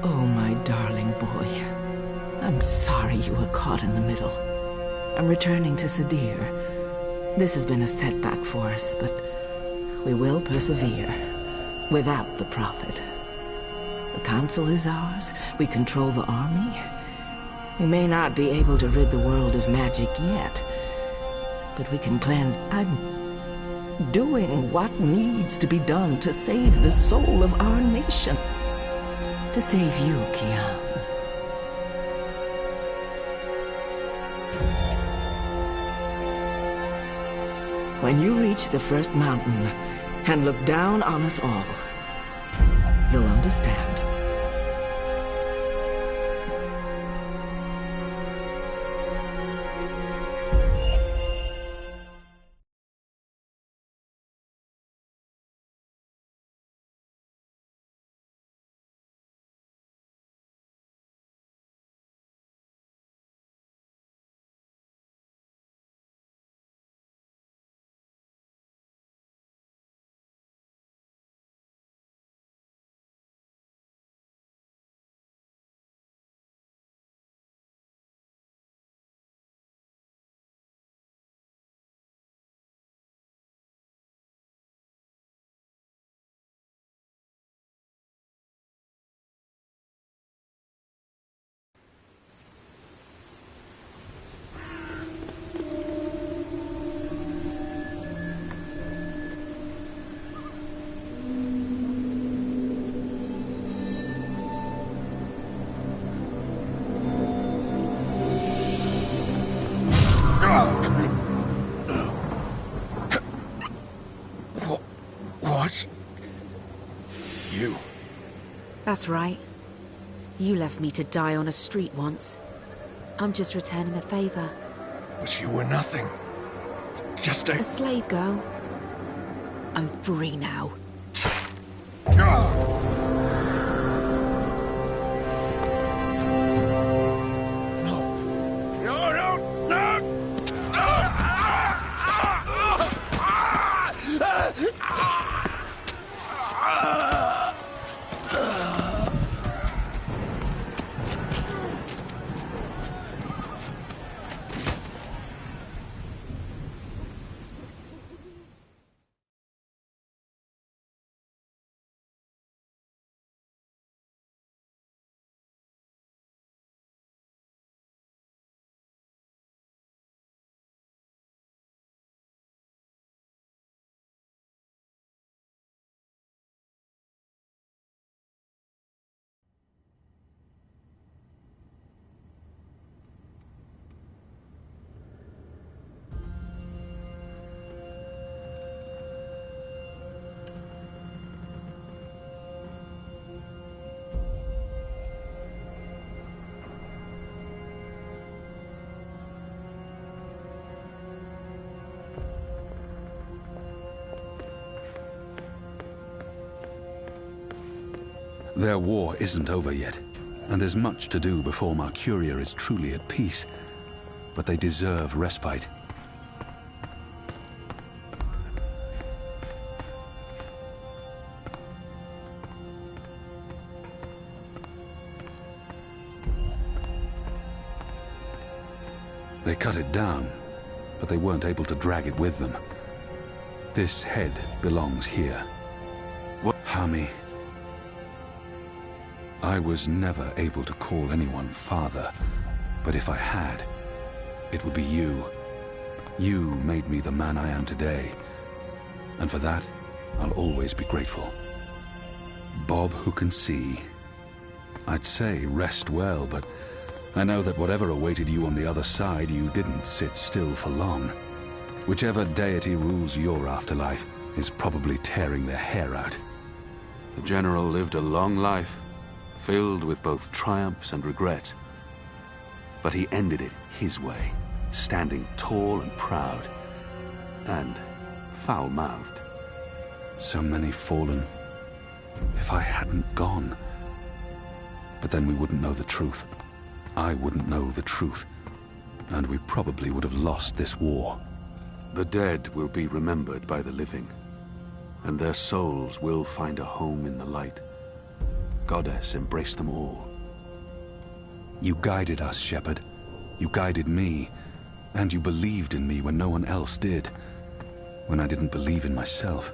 Oh, my darling boy. I'm sorry you were caught in the middle. I'm returning to Sadir. This has been a setback for us, but we will persevere. Without the Prophet. The Council is ours. We control the army. We may not be able to rid the world of magic yet, but we can cleanse. I'm doing what needs to be done to save the soul of our nation. To save you, Kian. When you reach the first mountain and look down on us all, you'll understand. What? You? That's right. You left me to die on a street once. I'm just returning the favor. But you were nothing. Just a slave girl. I'm free now. Their war isn't over yet, and there's much to do before Mercuria is truly at peace. But they deserve respite. They cut it down, but they weren't able to drag it with them. This head belongs here. What, Hami? I was never able to call anyone father, but if I had, it would be you. You made me the man I am today, and for that, I'll always be grateful. Bob who can see. I'd say rest well, but I know that whatever awaited you on the other side, you didn't sit still for long. Whichever deity rules your afterlife is probably tearing their hair out. The General lived a long life, filled with both triumphs and regret. But he ended it his way, standing tall and proud, and foul-mouthed. So many fallen. If I hadn't gone. But then we wouldn't know the truth. I wouldn't know the truth, and we probably would have lost this war. The dead will be remembered by the living, and their souls will find a home in the light. Goddess, embrace them all. You guided us, Shepherd. You guided me, and you believed in me when no one else did, when I didn't believe in myself.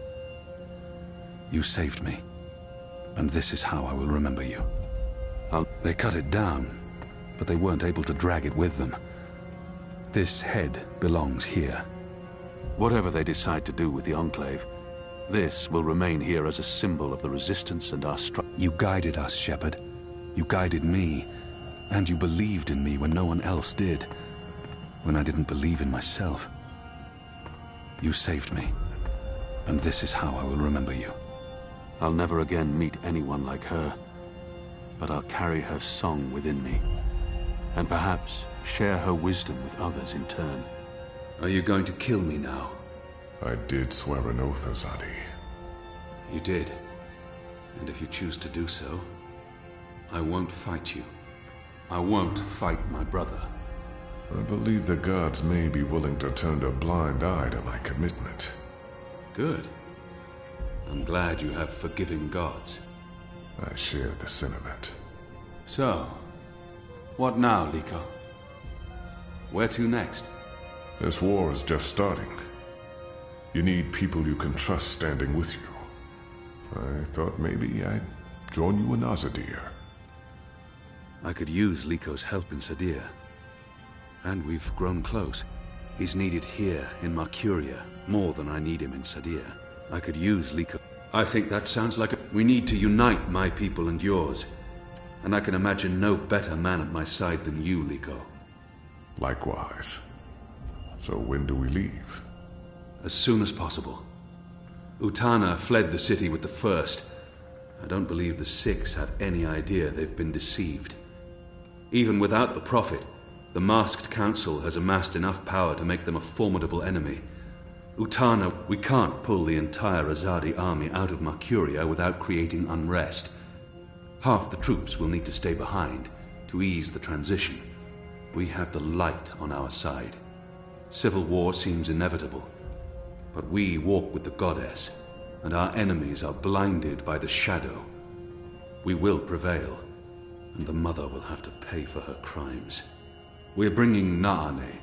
You saved me, and this is how I will remember you. They cut it down, but they weren't able to drag it with them. This head belongs here. Whatever they decide to do with the Enclave, this will remain here as a symbol of the resistance and our struggle. You guided us, Shepherd. You guided me, and you believed in me when no one else did, when I didn't believe in myself. You saved me, and this is how I will remember you. I'll never again meet anyone like her, but I'll carry her song within me, and perhaps share her wisdom with others in turn. Are you going to kill me now? I did swear an oath, Azadi. You did. And if you choose to do so, I won't fight you. I won't fight my brother. I believe the gods may be willing to turn a blind eye to my commitment. Good. I'm glad you have forgiving gods. I share the sentiment. So, what now, Liko? Where to next? This war is just starting. You need people you can trust standing with you. I thought maybe I'd join you in Azadir. I could use Liko's help in Sadir. And we've grown close. He's needed here in Mercuria more than I need him in Sadir. I could use Liko. I think that sounds like we need to unite my people and yours. And I can imagine no better man at my side than you, Liko. Likewise. So when do we leave? As soon as possible. Utana fled the city with the first. I don't believe the Six have any idea they've been deceived. Even without the Prophet, the Masked Council has amassed enough power to make them a formidable enemy. Utana, we can't pull the entire Azadi army out of Mercuria without creating unrest. Half the troops will need to stay behind to ease the transition. We have the light on our side. Civil war seems inevitable, but we walk with the Goddess, and our enemies are blinded by the shadow. We will prevail, and the Mother will have to pay for her crimes. We're bringing Naane.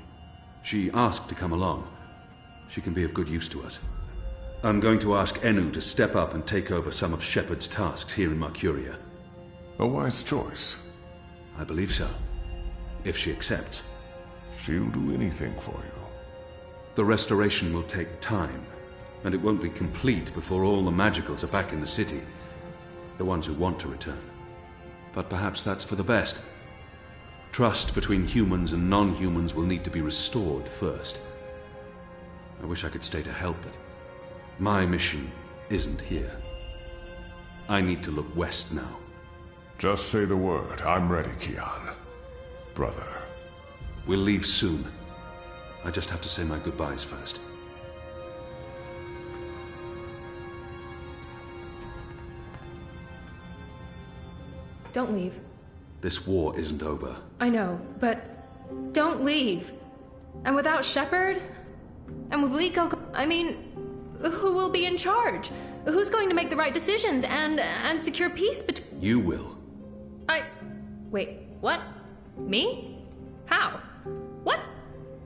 She asked to come along. She can be of good use to us. I'm going to ask Enu to step up and take over some of Shepard's tasks here in Mercuria. A wise choice. I believe so. If she accepts. She'll do anything for you. The restoration will take time, and it won't be complete before all the magicals are back in the city. The ones who want to return. But perhaps that's for the best. Trust between humans and non-humans will need to be restored first. I wish I could stay to help it. My mission isn't here. I need to look west now. Just say the word. I'm ready, Kian. Brother. We'll leave soon. I just have to say my goodbyes first. don't leave. This war isn't over. I know, but don't leave. And without Shepard, and with Liko, I mean, who will be in charge? Who's going to make the right decisions and secure peace between... You will. Wait, what? Me? How? What?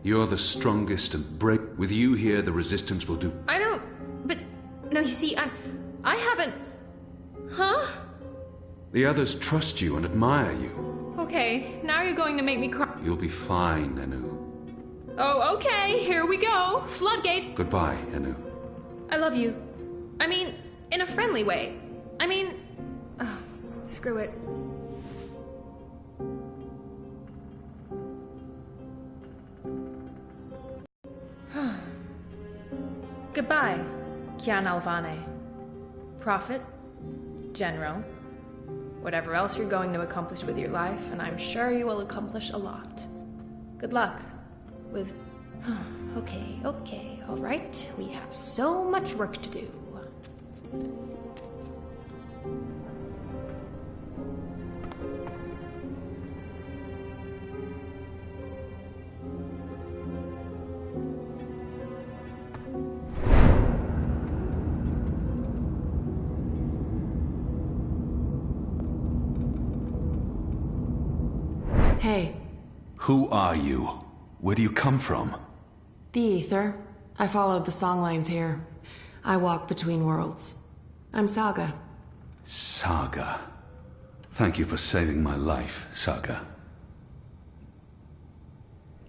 You're the strongest and brave. With you here, the Resistance will do... I don't... But... No, you see, I haven't... Huh? The others trust you and admire you. Okay, now you're going to make me cry. You'll be fine, Enu. Oh, okay, here we go. Floodgate. Goodbye, Enu. I love you. I mean, in a friendly way. I mean... Oh, screw it. Goodbye, Kian Alvane. Prophet, General, whatever else you're going to accomplish with your life, and I'm sure you will accomplish a lot. Good luck with... Okay, all right. We have so much work to do. Hey. Who are you? Where do you come from? The Ether. I followed the songlines here. I walk between worlds. I'm Saga. Saga. Thank you for saving my life, Saga.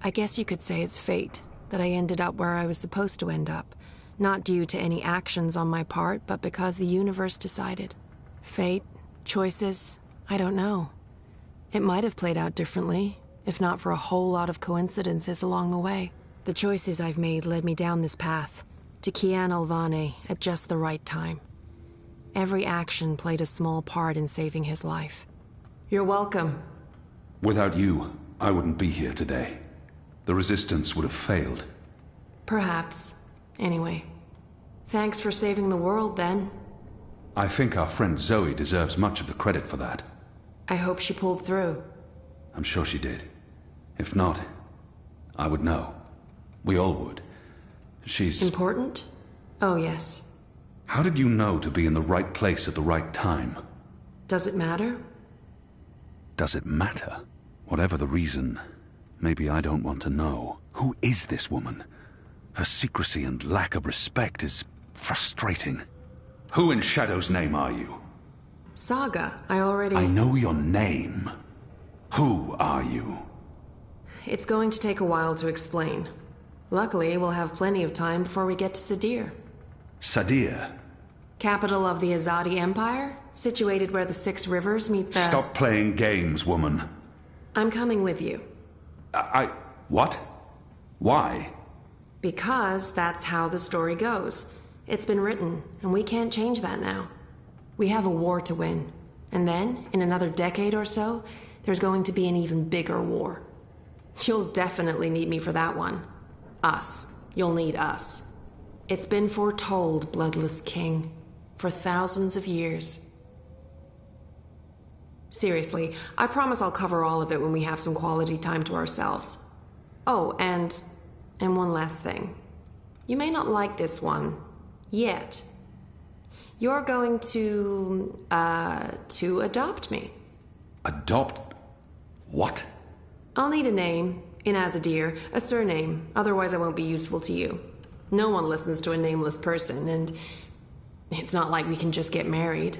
I guess you could say it's fate that I ended up where I was supposed to end up. Not due to any actions on my part, but because the universe decided. Fate, choices, I don't know. It might have played out differently, if not for a whole lot of coincidences along the way. The choices I've made led me down this path, to Kian Alvane at just the right time. Every action played a small part in saving his life. You're welcome. Without you, I wouldn't be here today. The Resistance would have failed. Perhaps. Anyway, thanks for saving the world, then. I think our friend Zoe deserves much of the credit for that. I hope she pulled through. I'm sure she did. If not, I would know. We all would. She's... Important? Oh, yes. How did you know to be in the right place at the right time? Does it matter? Does it matter? Whatever the reason, maybe I don't want to know. Who is this woman? Her secrecy and lack of respect is frustrating. Who in Shadow's name are you? Saga, I know your name. Who are you? It's going to take a while to explain. Luckily, we'll have plenty of time before we get to Sadir. Sadir? Capital of the Azadi Empire, situated where the 6 rivers meet the... Stop playing games, woman. I'm coming with you. What? Why? Because that's how the story goes. It's been written, and we can't change that now. We have a war to win. And then, in another decade or so, there's going to be an even bigger war. You'll definitely need me for that one. Us. You'll need us. It's been foretold, Bloodless King, for thousands of years. Seriously, I promise I'll cover all of it when we have some quality time to ourselves. Oh, and one last thing. You may not like this one, yet. You're going to adopt me. Adopt? What? I'll need a name, in Azadir, a surname, otherwise I won't be useful to you. No one listens to a nameless person, and it's not like we can just get married.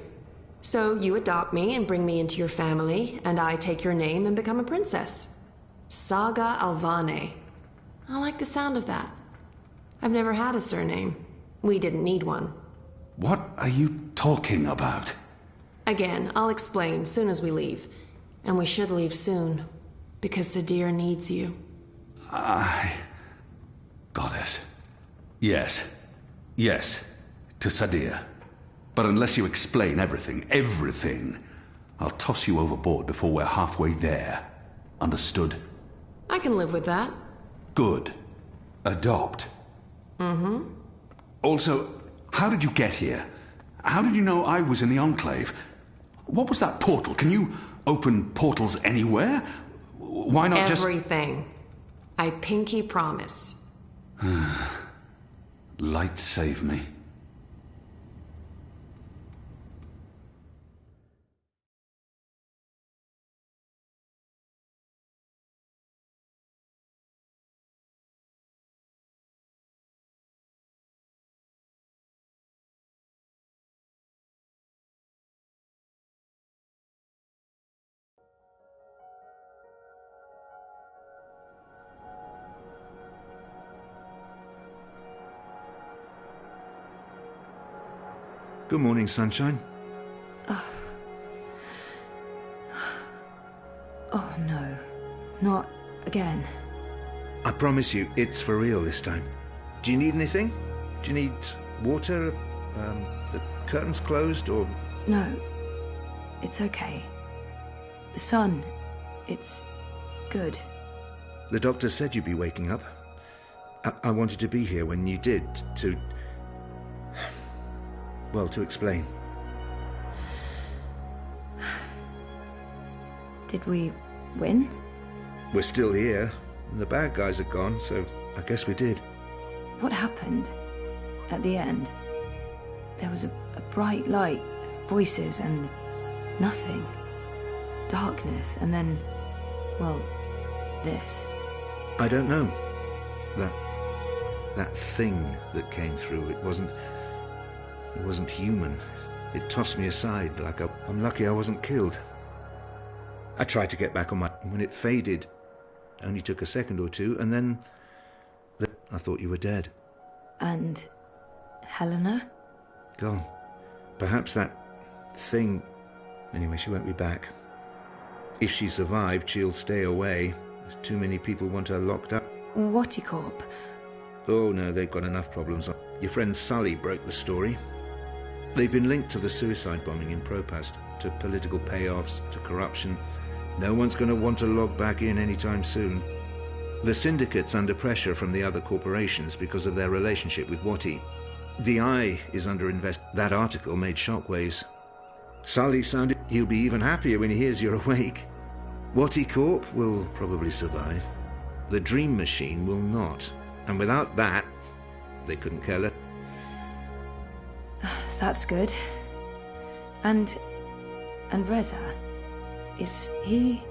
So you adopt me and bring me into your family, and I take your name and become a princess. Saga Alvane. I like the sound of that. I've never had a surname. We didn't need one. What are you talking about? Again, I'll explain soon as we leave. And we should leave soon, because Sadir needs you. Goddess. Yes. Yes. To Sadir. But unless you explain everything, I'll toss you overboard before we're halfway there. Understood? I can live with that. Good. Adopt. Mm-hmm. Also, how did you get here? How did you know I was in the Enclave? What was that portal? Can you open portals anywhere? Why not just... Everything. I pinky promise. Light save me. Good morning, sunshine. Oh no, not again. I promise you, it's for real this time. Do you need anything? Do you need water? The curtains closed, or...? No, it's okay. The sun, it's good. The doctor said you'd be waking up. I wanted to be here when you did, to... well, to explain. Did we win? We're still here, and the bad guys are gone, so I guess we did. What happened at the end? There was a bright light, voices, and nothing. Darkness, and then, well, this. I don't know. That thing that came through, it wasn't human. It tossed me aside like I'm lucky I wasn't killed. I tried to get back on my... When it faded, only took a second or two, and then... I thought you were dead. And Helena? Gone. Perhaps that thing... Anyway, she won't be back. If she survived, she'll stay away. There's too many people want her locked up. Whattycorp? Oh no, they've got enough problems. Your friend Sully broke the story. They've been linked to the suicide bombing in Propast, to political payoffs, to corruption. No one's going to want to log back in anytime soon. The syndicate's under pressure from the other corporations because of their relationship with Watty. The Eye is under invest. That article made shockwaves. Sully sounded he'll be even happier when he hears you're awake. Watty Corp will probably survive. The Dream Machine will not. And without that, they couldn't care less. That's good. And Reza, is he...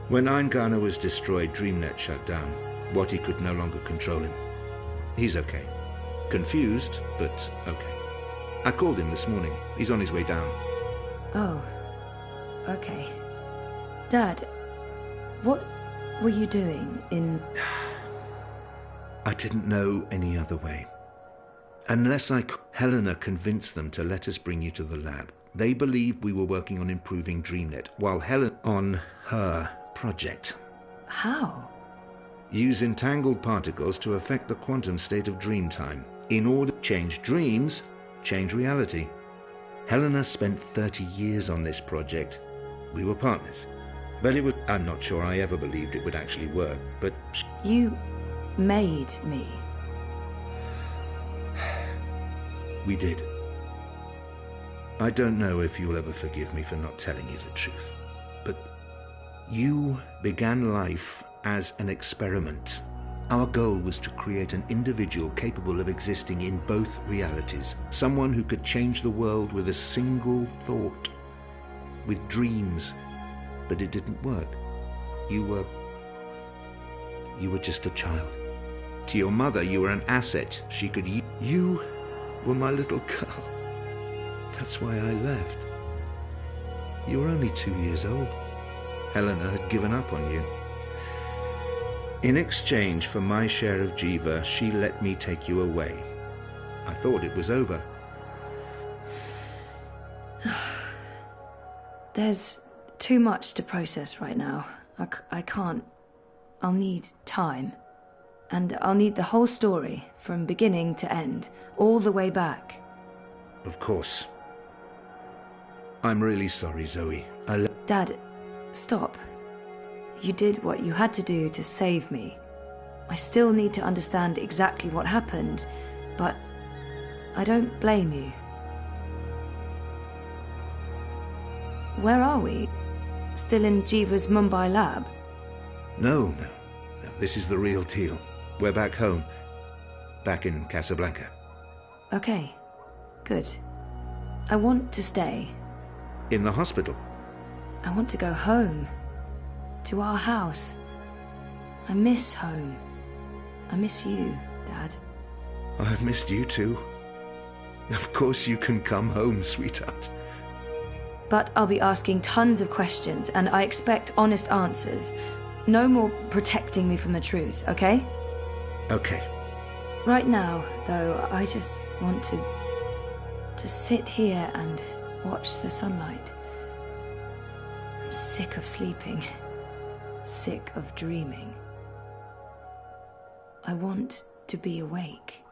When Eingana was destroyed, DreamNet shut down. Watty could no longer control him. He's okay. Confused, but okay. I called him this morning. He's on his way down. Oh, okay. Dad, what were you doing in... I didn't know any other way. Unless Helena convinced them to let us bring you to the lab. They believed we were working on improving DreamNet, while Helen on her project. How? Use entangled particles to affect the quantum state of dreamtime. In order to change dreams, change reality. Helena spent 30 years on this project. We were partners. But it was... I'm not sure I ever believed it would actually work, but... You made me. We did. I don't know if you'll ever forgive me for not telling you the truth, but you began life as an experiment. Our goal was to create an individual capable of existing in both realities. Someone who could change the world with a single thought, with dreams. But it didn't work. You were just a child. To your mother, you were an asset. She could use... You were my little girl. That's why I left. You were only 2 years old. Helena had given up on you. In exchange for my share of Jiva, she let me take you away. I thought it was over. There's too much to process right now. I can't. I'll need time. And I'll need the whole story, from beginning to end, all the way back. Of course. I'm really sorry, Zoe. Dad, stop. You did what you had to do to save me. I still need to understand exactly what happened, but I don't blame you. where are we? Still in Jiva's Mumbai lab? No. This is the real deal. We're back home. Back in Casablanca. Okay, good. I want to stay. In the hospital? I want to go home. To our house. I miss home. I miss you, Dad. I've missed you too. Of course you can come home, sweetheart. But I'll be asking tons of questions, and I expect honest answers. No more protecting me from the truth, okay? Okay. Right now, though, I just want to sit here and watch the sunlight. I'm sick of sleeping. Sick of dreaming. I want to be awake.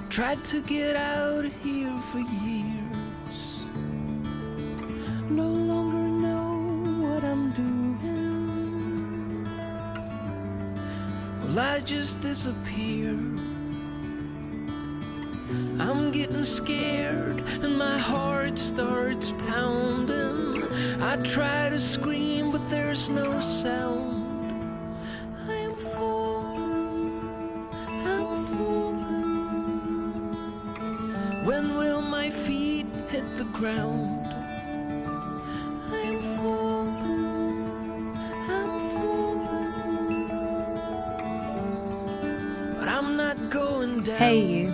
Tried to get out of here for years. No longer know what I'm doing. Well, I just disappear. I'm getting scared and my heart starts pounding. I try to scream but there's no sound. I am falling, I'm falling. When will my feet hit the ground? I am falling, I'm falling. But I'm not going down. Hey, you.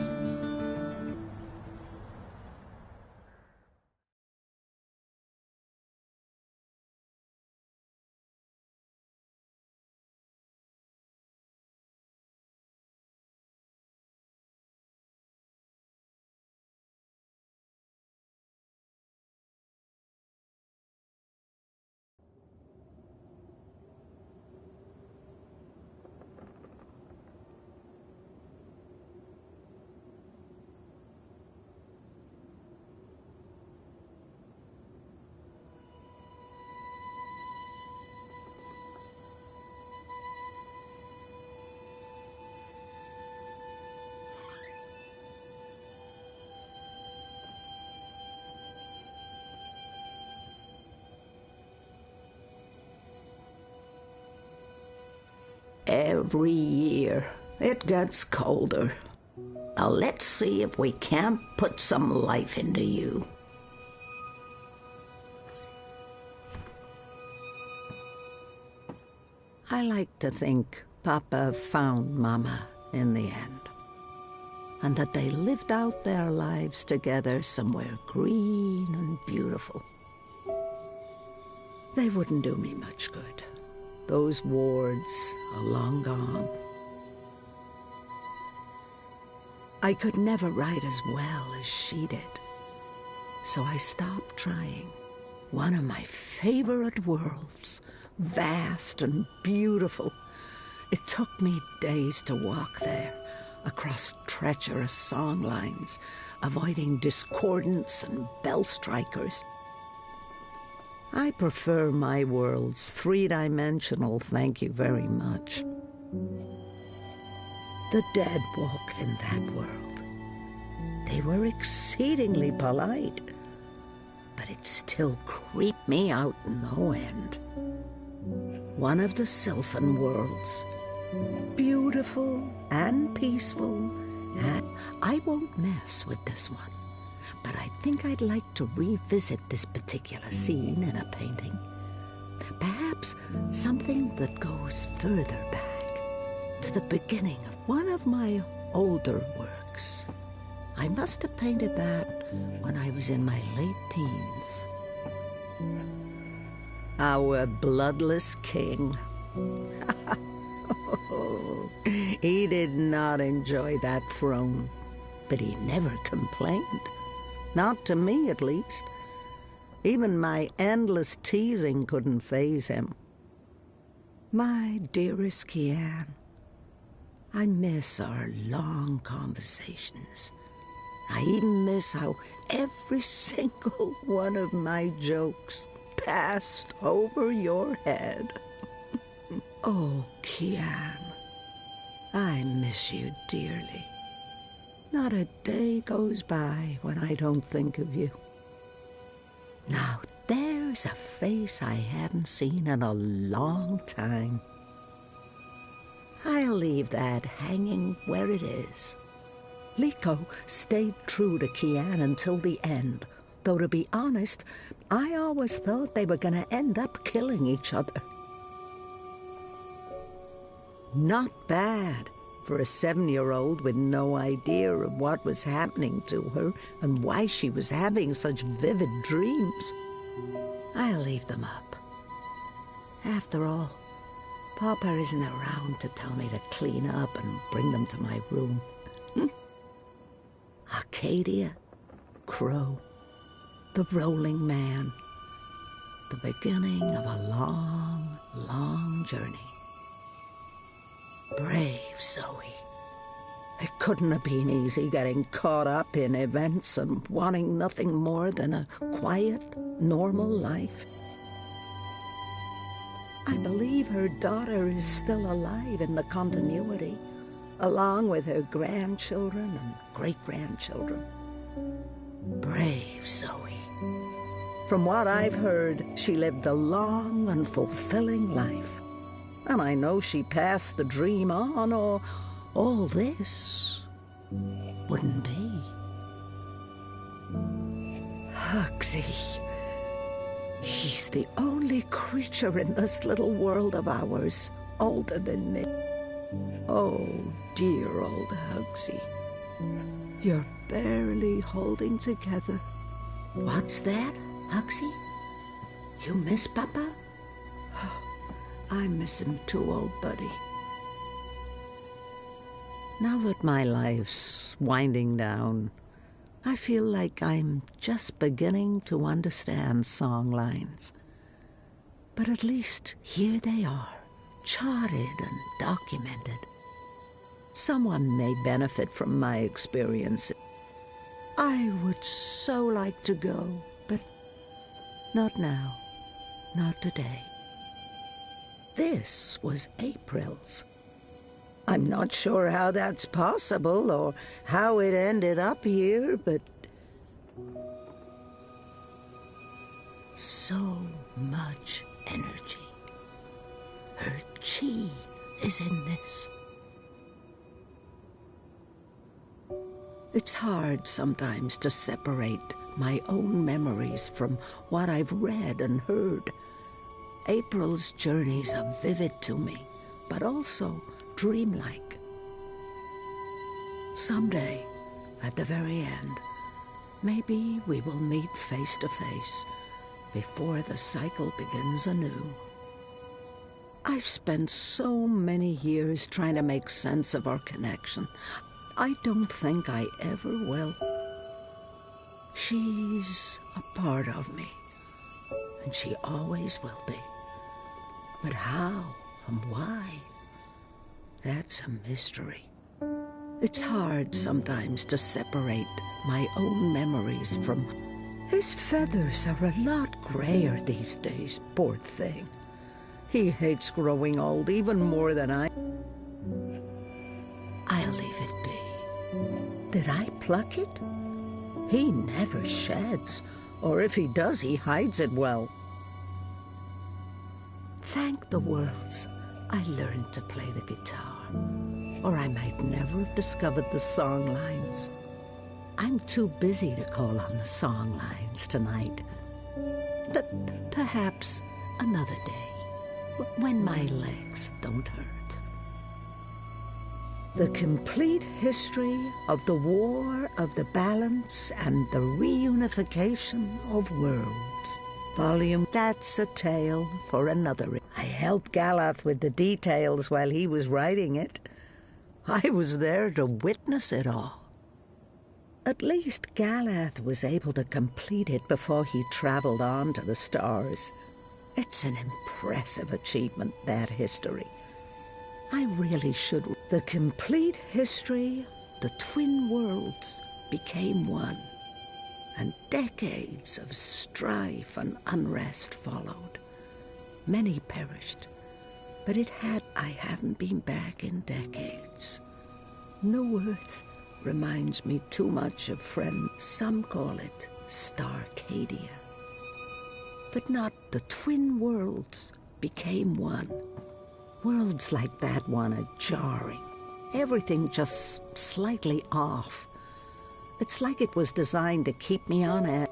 Every year, it gets colder. Now let's see if we can't put some life into you. I like to think Papa found Mama in the end, and that they lived out their lives together somewhere green and beautiful. They wouldn't do me much good. Those wards are long gone. I could never write as well as she did, so I stopped trying. One of my favorite worlds, vast and beautiful. It took me days to walk there, across treacherous song lines, avoiding discordants and bell strikers. I prefer my worlds three-dimensional, thank you very much. The dead walked in that world. They were exceedingly polite, but it still creeped me out no end. One of the Sylphan worlds, beautiful and peaceful, and I won't mess with this one, but I think I'd like to revisit this particular scene in a painting. Perhaps something that goes further back, to the beginning of one of my older works. I must have painted that when I was in my late teens. Our bloodless king. He did not enjoy that throne, but he never complained. Not to me, at least. Even my endless teasing couldn't faze him. My dearest Kian, I miss our long conversations. I even miss how every single one of my jokes passed over your head. Oh, Kian, I miss you dearly. Not a day goes by when I don't think of you. Now, there's a face I haven't seen in a long time. I'll leave that hanging where it is. Liko stayed true to Kian until the end, though to be honest, I always thought they were going to end up killing each other. Not bad for a 7-year-old with no idea of what was happening to her and why she was having such vivid dreams. I'll leave them up. After all, Papa isn't around to tell me to clean up and bring them to my room. Arcadia, Crow, the Rolling Man, the beginning of a long, long journey. Brave Zoe. It couldn't have been easy getting caught up in events and wanting nothing more than a quiet, normal life. I believe her daughter is still alive in the continuity, along with her grandchildren and great-grandchildren. Brave Zoe. From what I've heard, she lived a long and fulfilling life. And I know she passed the dream on, or all this wouldn't be. Hugsy. He's the only creature in this little world of ours older than me. Oh, dear old Hugsy. You're barely holding together. What's that, Hugsy? You miss Papa? I miss him too, old buddy. Now that my life's winding down, I feel like I'm just beginning to understand song lines. But at least here they are, charted and documented. Someone may benefit from my experience. I would so like to go, but not now, not today. This was April's. I'm not sure how that's possible or how it ended up here, but so much energy. Her chi is in this. It's hard sometimes to separate my own memories from what I've read and heard. April's journeys are vivid to me, but also dreamlike. Someday, at the very end, maybe we will meet face to face before the cycle begins anew. I've spent so many years trying to make sense of our connection. I don't think I ever will. She's a part of me, and she always will be. But how and why? That's a mystery. It's hard sometimes to separate my own memories from... His feathers are a lot grayer these days, poor thing. He hates growing old even more than I... I'll leave it be. Did I pluck it? He never sheds, or if he does, he hides it well. Thank the worlds I learned to play the guitar, or I might never have discovered the song lines. I'm too busy to call on the song lines tonight. But perhaps another day, when my legs don't hurt. The complete history of the War of the Balance and the reunification of worlds. Volume, that's a tale for another. I helped Galath with the details while he was writing it. I was there to witness it all. At least Galath was able to complete it before he traveled on to the stars. It's an impressive achievement, that history. I really should. The complete history, the twin worlds became one, and decades of strife and unrest followed. Many perished, but I haven't been back in decades. No Earth reminds me too much of friends. Some call it Starcadia. But not the twin worlds became one. Worlds like that one are jarring. Everything just slightly off. It's like it was designed to keep me on edge.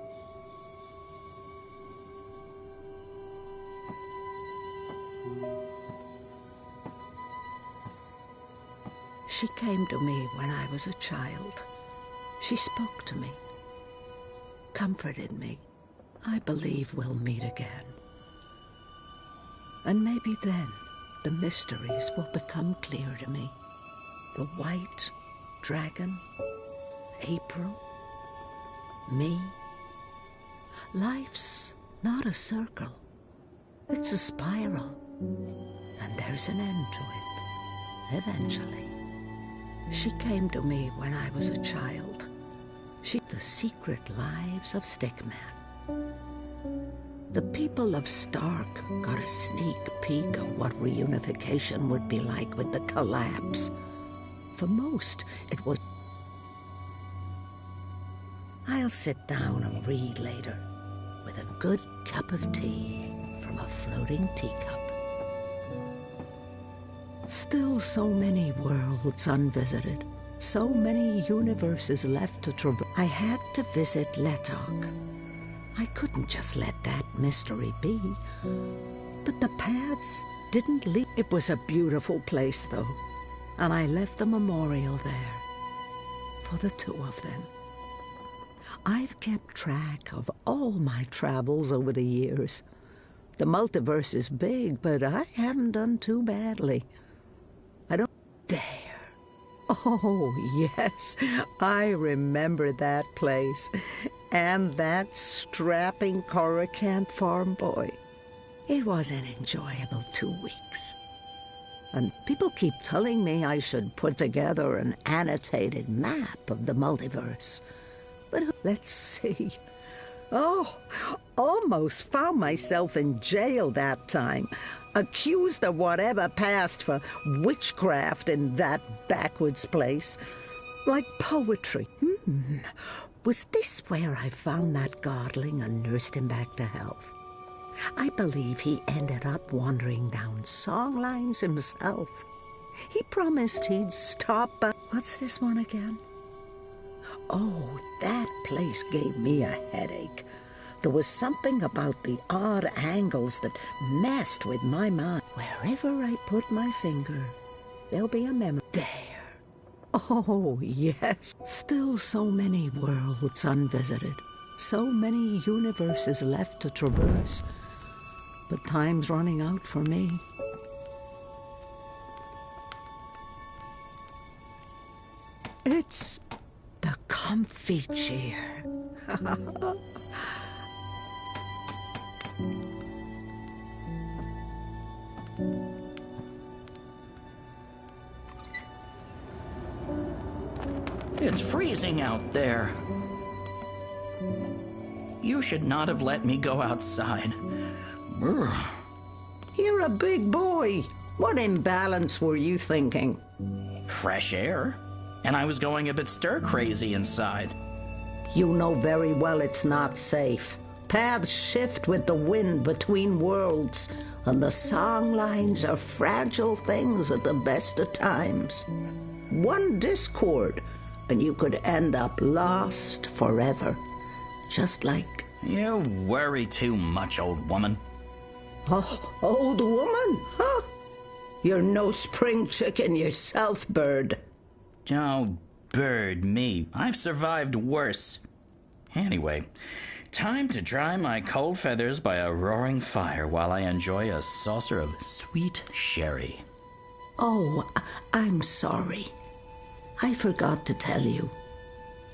She came to me when I was a child. She spoke to me, comforted me. I believe we'll meet again. And maybe then the mysteries will become clear to me. The white dragon, April, me. Life's not a circle. It's a spiral. And there's an end to it, eventually. She came to me when I was a child. The secret lives of Stickman. The people of Stark got a sneak peek of what reunification would be like with the collapse. For most, it was... I'll sit down and read later, with a good cup of tea from a floating teacup. Still so many worlds unvisited, so many universes left to traverse. I had to visit Letok. I couldn't just let that mystery be. But the paths didn't lead. It was a beautiful place, though, and I left the memorial there for the two of them. I've kept track of all my travels over the years. The multiverse is big, but I haven't done too badly. I don't... There. Oh, yes. I remember that place. And that strapping Coruscant farm boy. It was an enjoyable 2 weeks. And people keep telling me I should put together an annotated map of the multiverse. But let's see. Oh, almost found myself in jail that time. Accused of whatever passed for witchcraft in that backwoods place. Like poetry. Was this where I found that godling and nursed him back to health? I believe he ended up wandering down songlines himself. He promised he'd stop by... What's this one again? Oh, that place gave me a headache. There was something about the odd angles that messed with my mind. Wherever I put my finger, there'll be a memory. There. Oh, yes. Still so many worlds unvisited. So many universes left to traverse. But time's running out for me. It's the comfy chair. It's freezing out there. You should not have let me go outside. Brr. You're a big boy. What imbalance were you thinking? Fresh air. And I was going a bit stir-crazy inside. You know very well it's not safe. Paths shift with the wind between worlds, and the song lines are fragile things at the best of times. One discord, and you could end up lost forever. Just like... You worry too much, old woman. Oh, old woman? Huh? You're no spring chicken yourself, Bird. Oh, Bird, me. I've survived worse. Anyway, time to dry my cold feathers by a roaring fire while I enjoy a saucer of sweet sherry. Oh, I'm sorry. I forgot to tell you.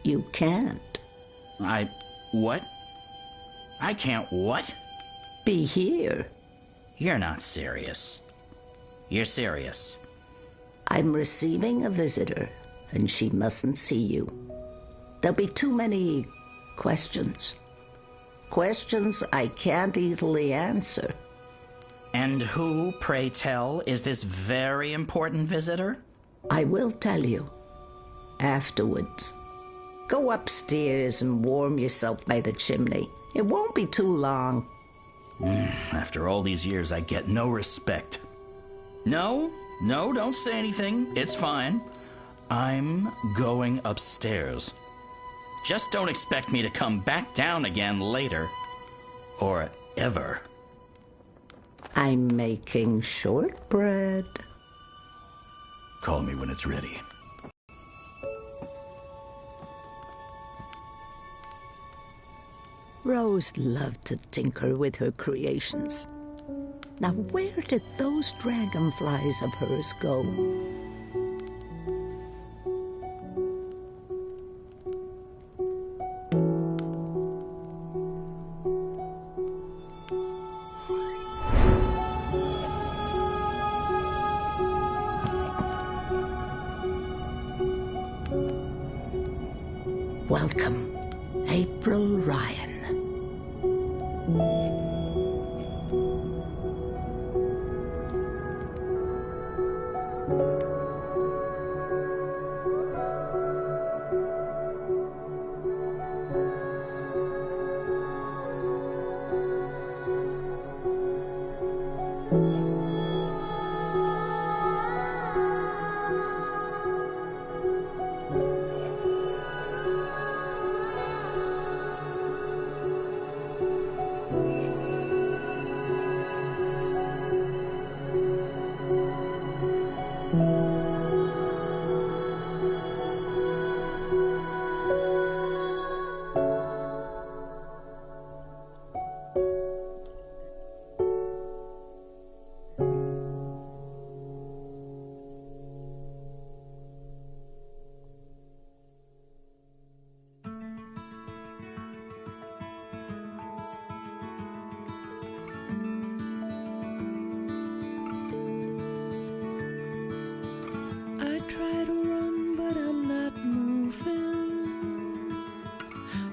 You can't. What? I can't what? Be here. You're not serious. You're serious. I'm receiving a visitor, and she mustn't see you. There'll be too many questions. Questions I can't easily answer. And who, pray tell, is this very important visitor? I will tell you. Afterwards. Go upstairs and warm yourself by the chimney. It won't be too long. After all these years, I get no respect. No, don't say anything. It's fine. I'm going upstairs. Just don't expect me to come back down again later. Or ever. I'm making shortbread. Call me when it's ready. Rose loved to tinker with her creations. Now, where did those dragonflies of hers go? Welcome, April Ryan.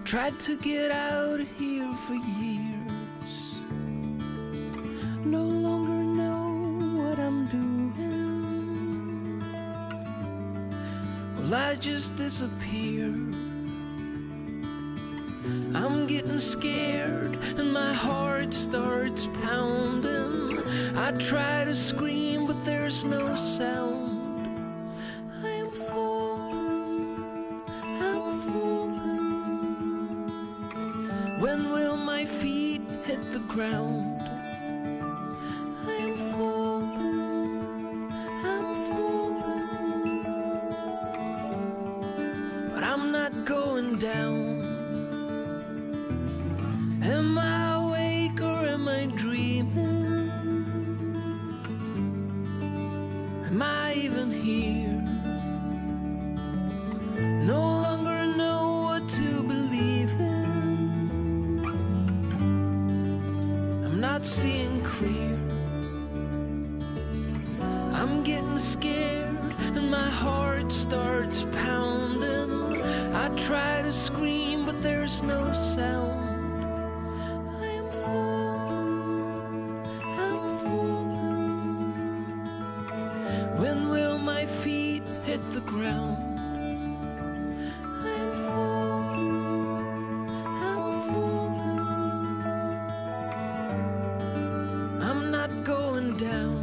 Tried to get out of here for years. No longer know what I'm doing. Well, I just disappear. I'm getting scared and my heart starts pounding. I try to scream but there's no sound. When will my feet hit the ground? I am falling, I'm falling. But I'm not going down. Am I awake or am I dreaming? Am I even here? No longer know what to believe in. Not seeing clear. I'm getting scared and my heart starts pounding. I try to scream, but there's no sound. I am falling, I'm falling. When will my feet hit the ground? I am falling, I'm falling. I'm not going down.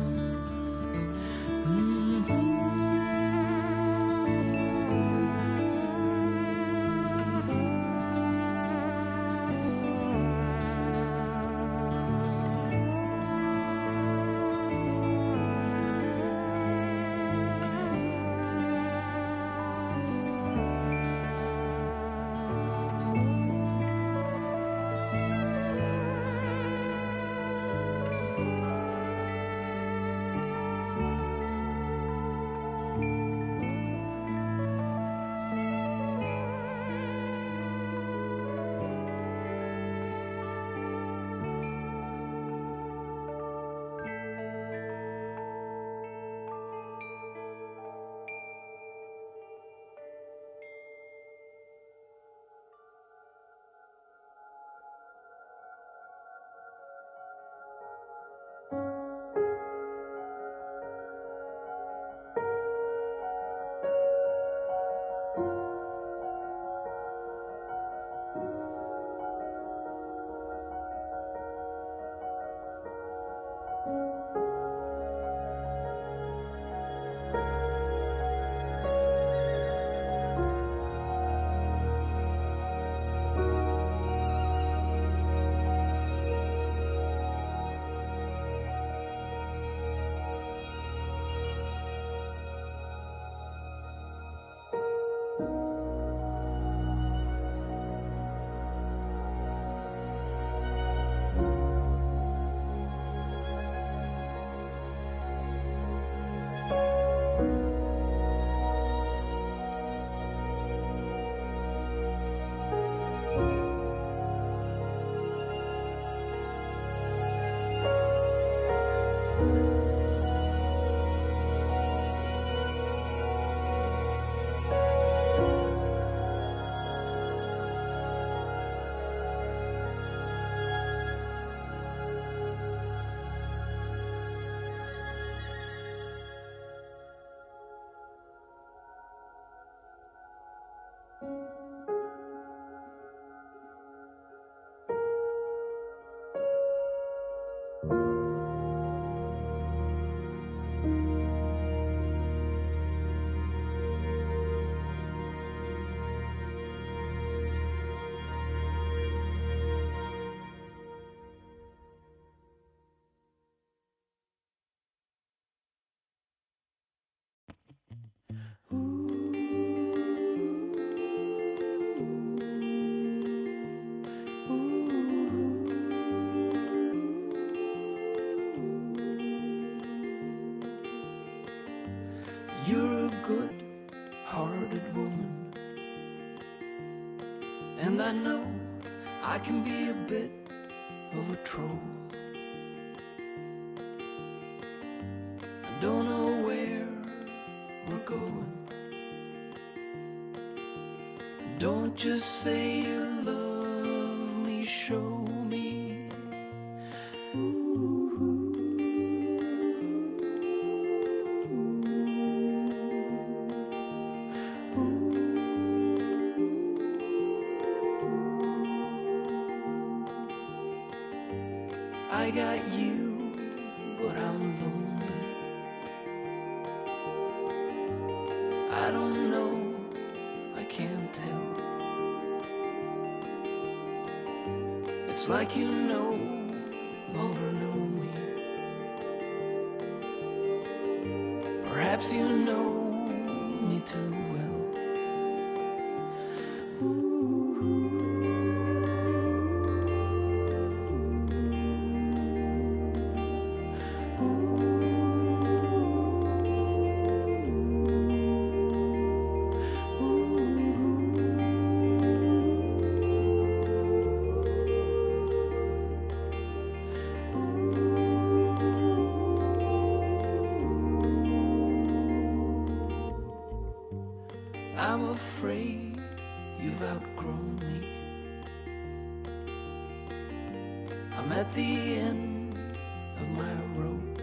You're a good-hearted woman, and I know I can be a bit of a troll. I don't know where we're going. Don't just say you love me, show me. I got you, but I'm lonely. I don't know, I can't tell. It's like you no longer know me. Perhaps you know me too well. I'm afraid you've outgrown me. I'm at the end of my rope.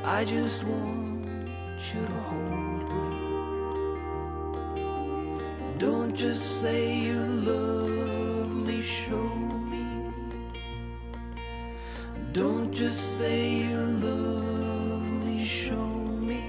I just want you to hold me. Don't just say you love me, show me. Don't just say you love me, show me.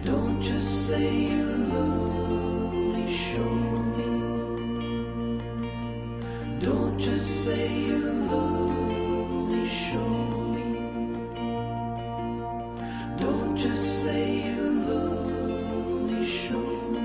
Don't just say you love me, show me. Don't just say you love me, show me. Don't just say you love me, show me.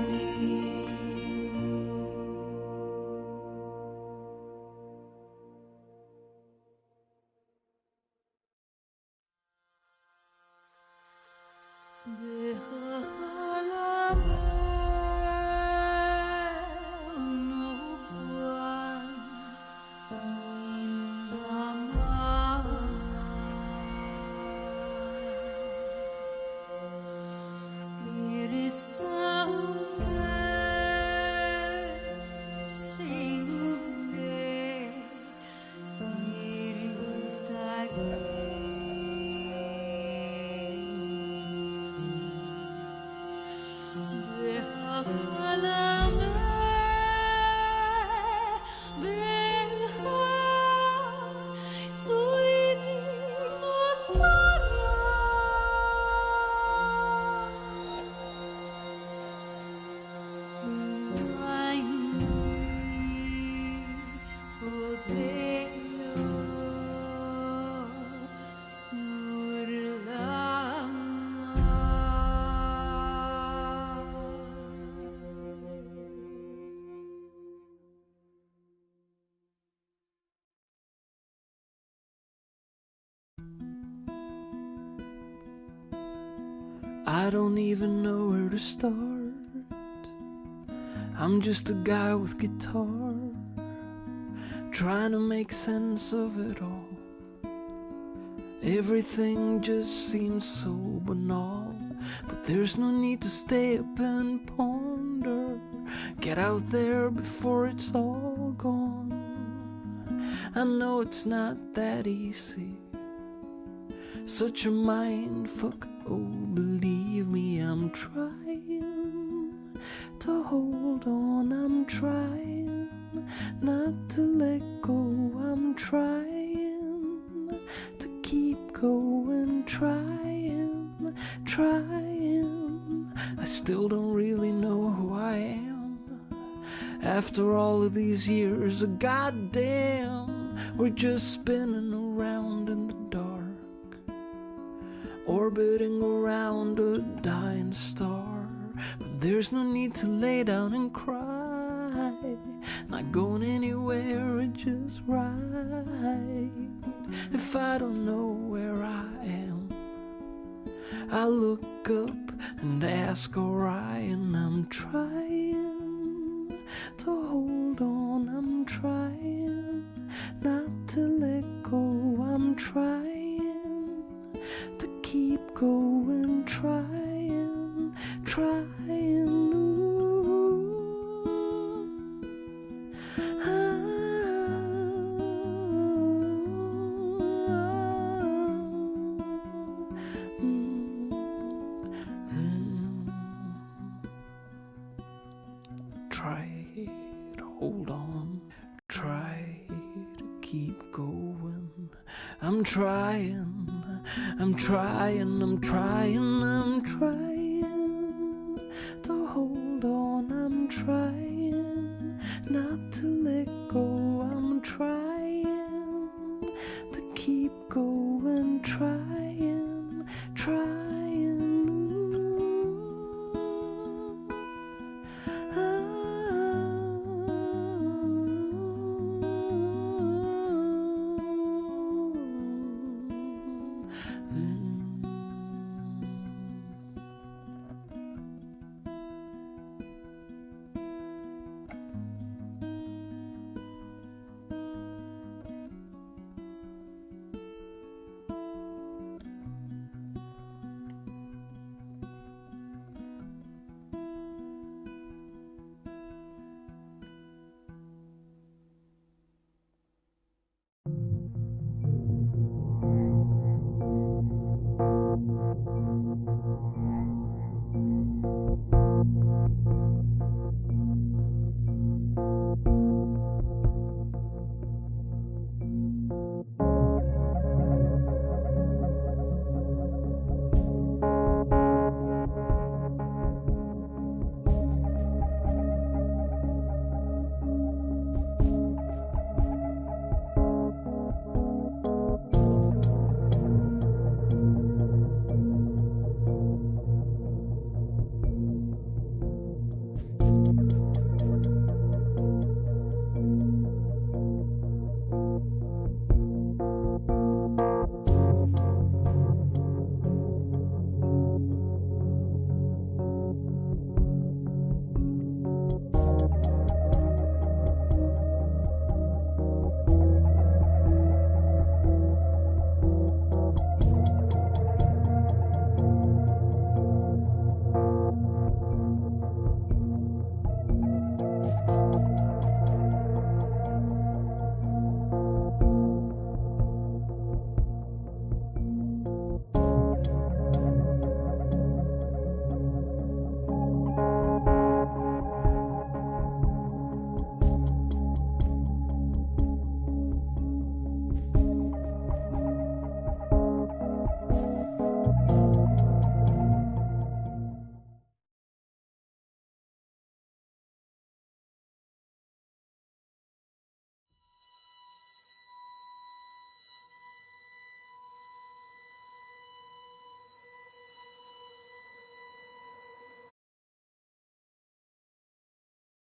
It is time sing it is I don't even know where to start. I'm just a guy with guitar, trying to make sense of it all. Everything just seems so banal, but there's no need to stay up and ponder. Get out there before it's all gone. I know it's not that easy, such a mind fuck. Oh, believe me, I'm trying to hold on. I'm trying not to let go. I'm trying to keep going. Trying. I still don't really know who I am. After all of these years of goddamn, we're just spinning around in the dark, orbiting around a dying star. But there's no need to lay down and cry. Not going anywhere, it's just right. If I don't know where I am, I look up and ask Orion. I'm trying to hold on. I'm trying not to let go. I'm trying to keep going, trying. Try to hold on, try to keep going. I'm trying.